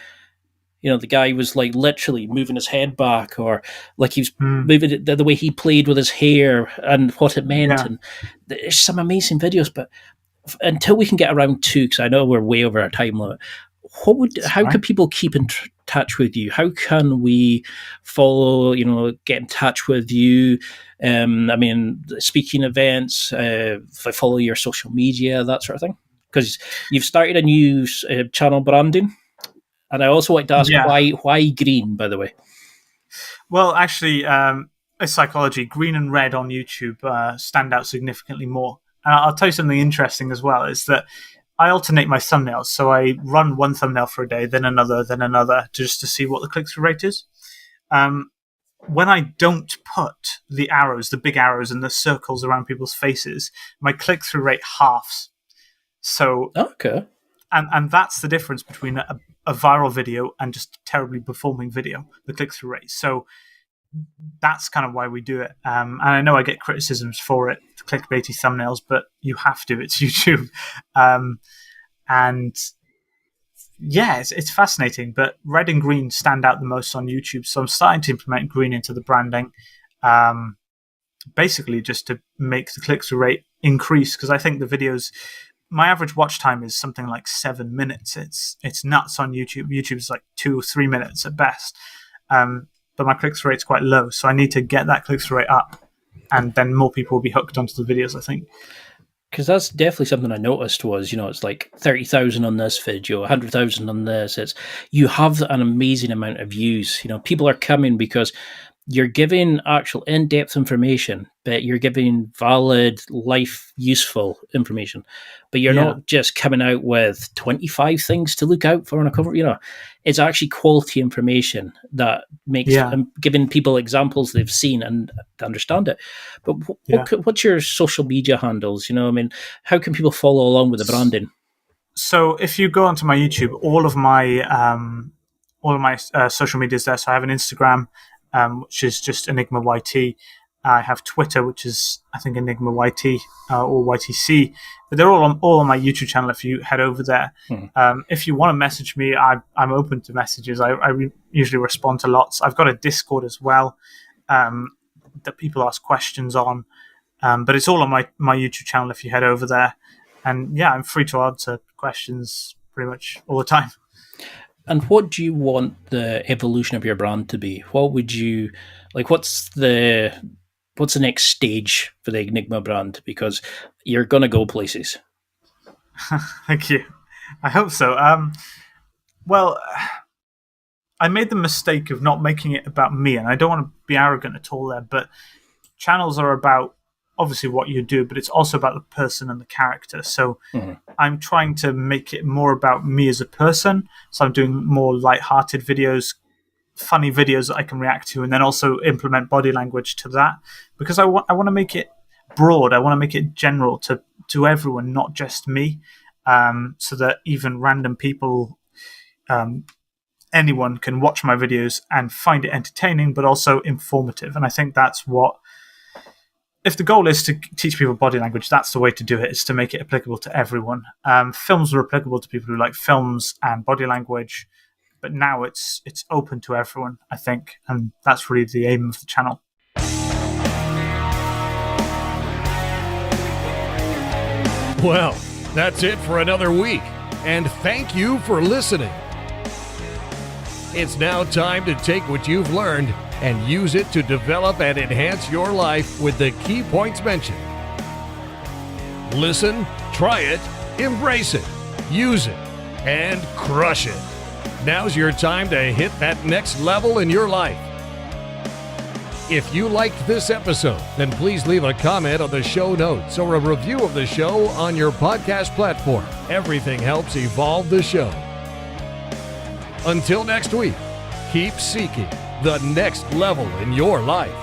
the guy was like literally moving his head back, or like he was moving it, the way he played with his hair and what it meant. Yeah. And there's some amazing videos, but until we can get around 2, because I know we're way over our time limit, how could people keep in touch with you? How can we follow, get in touch with you? I mean, speaking events, if I follow your social media, that sort of thing, because you've started a new channel branding. And I also like to ask why green, by the way. Well, actually, it's psychology. Green and red on YouTube stand out significantly more. And I'll tell you something interesting as well, is that I alternate my thumbnails. So I run one thumbnail for a day, then another, just to see what the click-through rate is. When I don't put the arrows, the big arrows and the circles around people's faces, my click-through rate halves. So, okay. And that's the difference between a viral video and just terribly performing video, the click-through rate. So that's kind of why we do it. And I know I get criticisms for it, clickbaity thumbnails, but you have to. It's YouTube. And yeah, it's fascinating. But red and green stand out the most on YouTube. So I'm starting to implement green into the branding, basically just to make the click-through rate increase, because I think the videos... My average watch time is something like 7 minutes. It's nuts on YouTube. YouTube's like 2 or 3 minutes at best. But my click-through rate's quite low, so I need to get that click-through rate up, and then more people will be hooked onto the videos, I think. Because that's definitely something I noticed was, it's like 30,000 on this video, 100,000 on this. You have an amazing amount of views. People are coming because you're giving actual in-depth information, but you're giving valid, life useful information. But you're not just coming out with 25 things to look out for on a cover. It's actually quality information that makes giving people examples they've seen and understand it. But what's your social media handles? How can people follow along with the branding? So if you go onto my YouTube, all of my social media is there. So I have an Instagram, which is just Enigma YT. I have Twitter, which is, I think, Enigma YT or YTC. But they're all on my YouTube channel if you head over there. If you want to message me, I'm open to messages. I usually respond to lots. I've got a Discord as well that people ask questions on. But it's all on my YouTube channel if you head over there. And yeah, I'm free to answer questions pretty much all the time. And what do you want the evolution of your brand to be? What would you like? What's the next stage for the Enigma brand? Because you're going to go places. Thank you. I hope so. Well, I made the mistake of not making it about me, and I don't want to be arrogant at all there, but channels are about obviously what you do, but it's also about the person and the character. So I'm trying to make it more about me as a person. So I'm doing more light-hearted videos, funny videos that I can react to, and then also implement body language to that, because I want to make it broad. I want to make it general to everyone, not just me, so that even random people, anyone can watch my videos and find it entertaining, but also informative. And I think that's what, if the goal is to teach people body language, that's the way to do it, is to make it applicable to everyone. Films are applicable to people who like films and body language, but now it's open to everyone, I think, and that's really the aim of the channel. Well, that's it for another week, and thank you for listening. It's now time to take what you've learned and use it to develop and enhance your life with the key points mentioned. Listen, try it, embrace it, use it, and crush it. Now's your time to hit that next level in your life. If you liked this episode, then please leave a comment on the show notes or a review of the show on your podcast platform. Everything helps evolve the show. Until next week, keep seeking the next level in your life.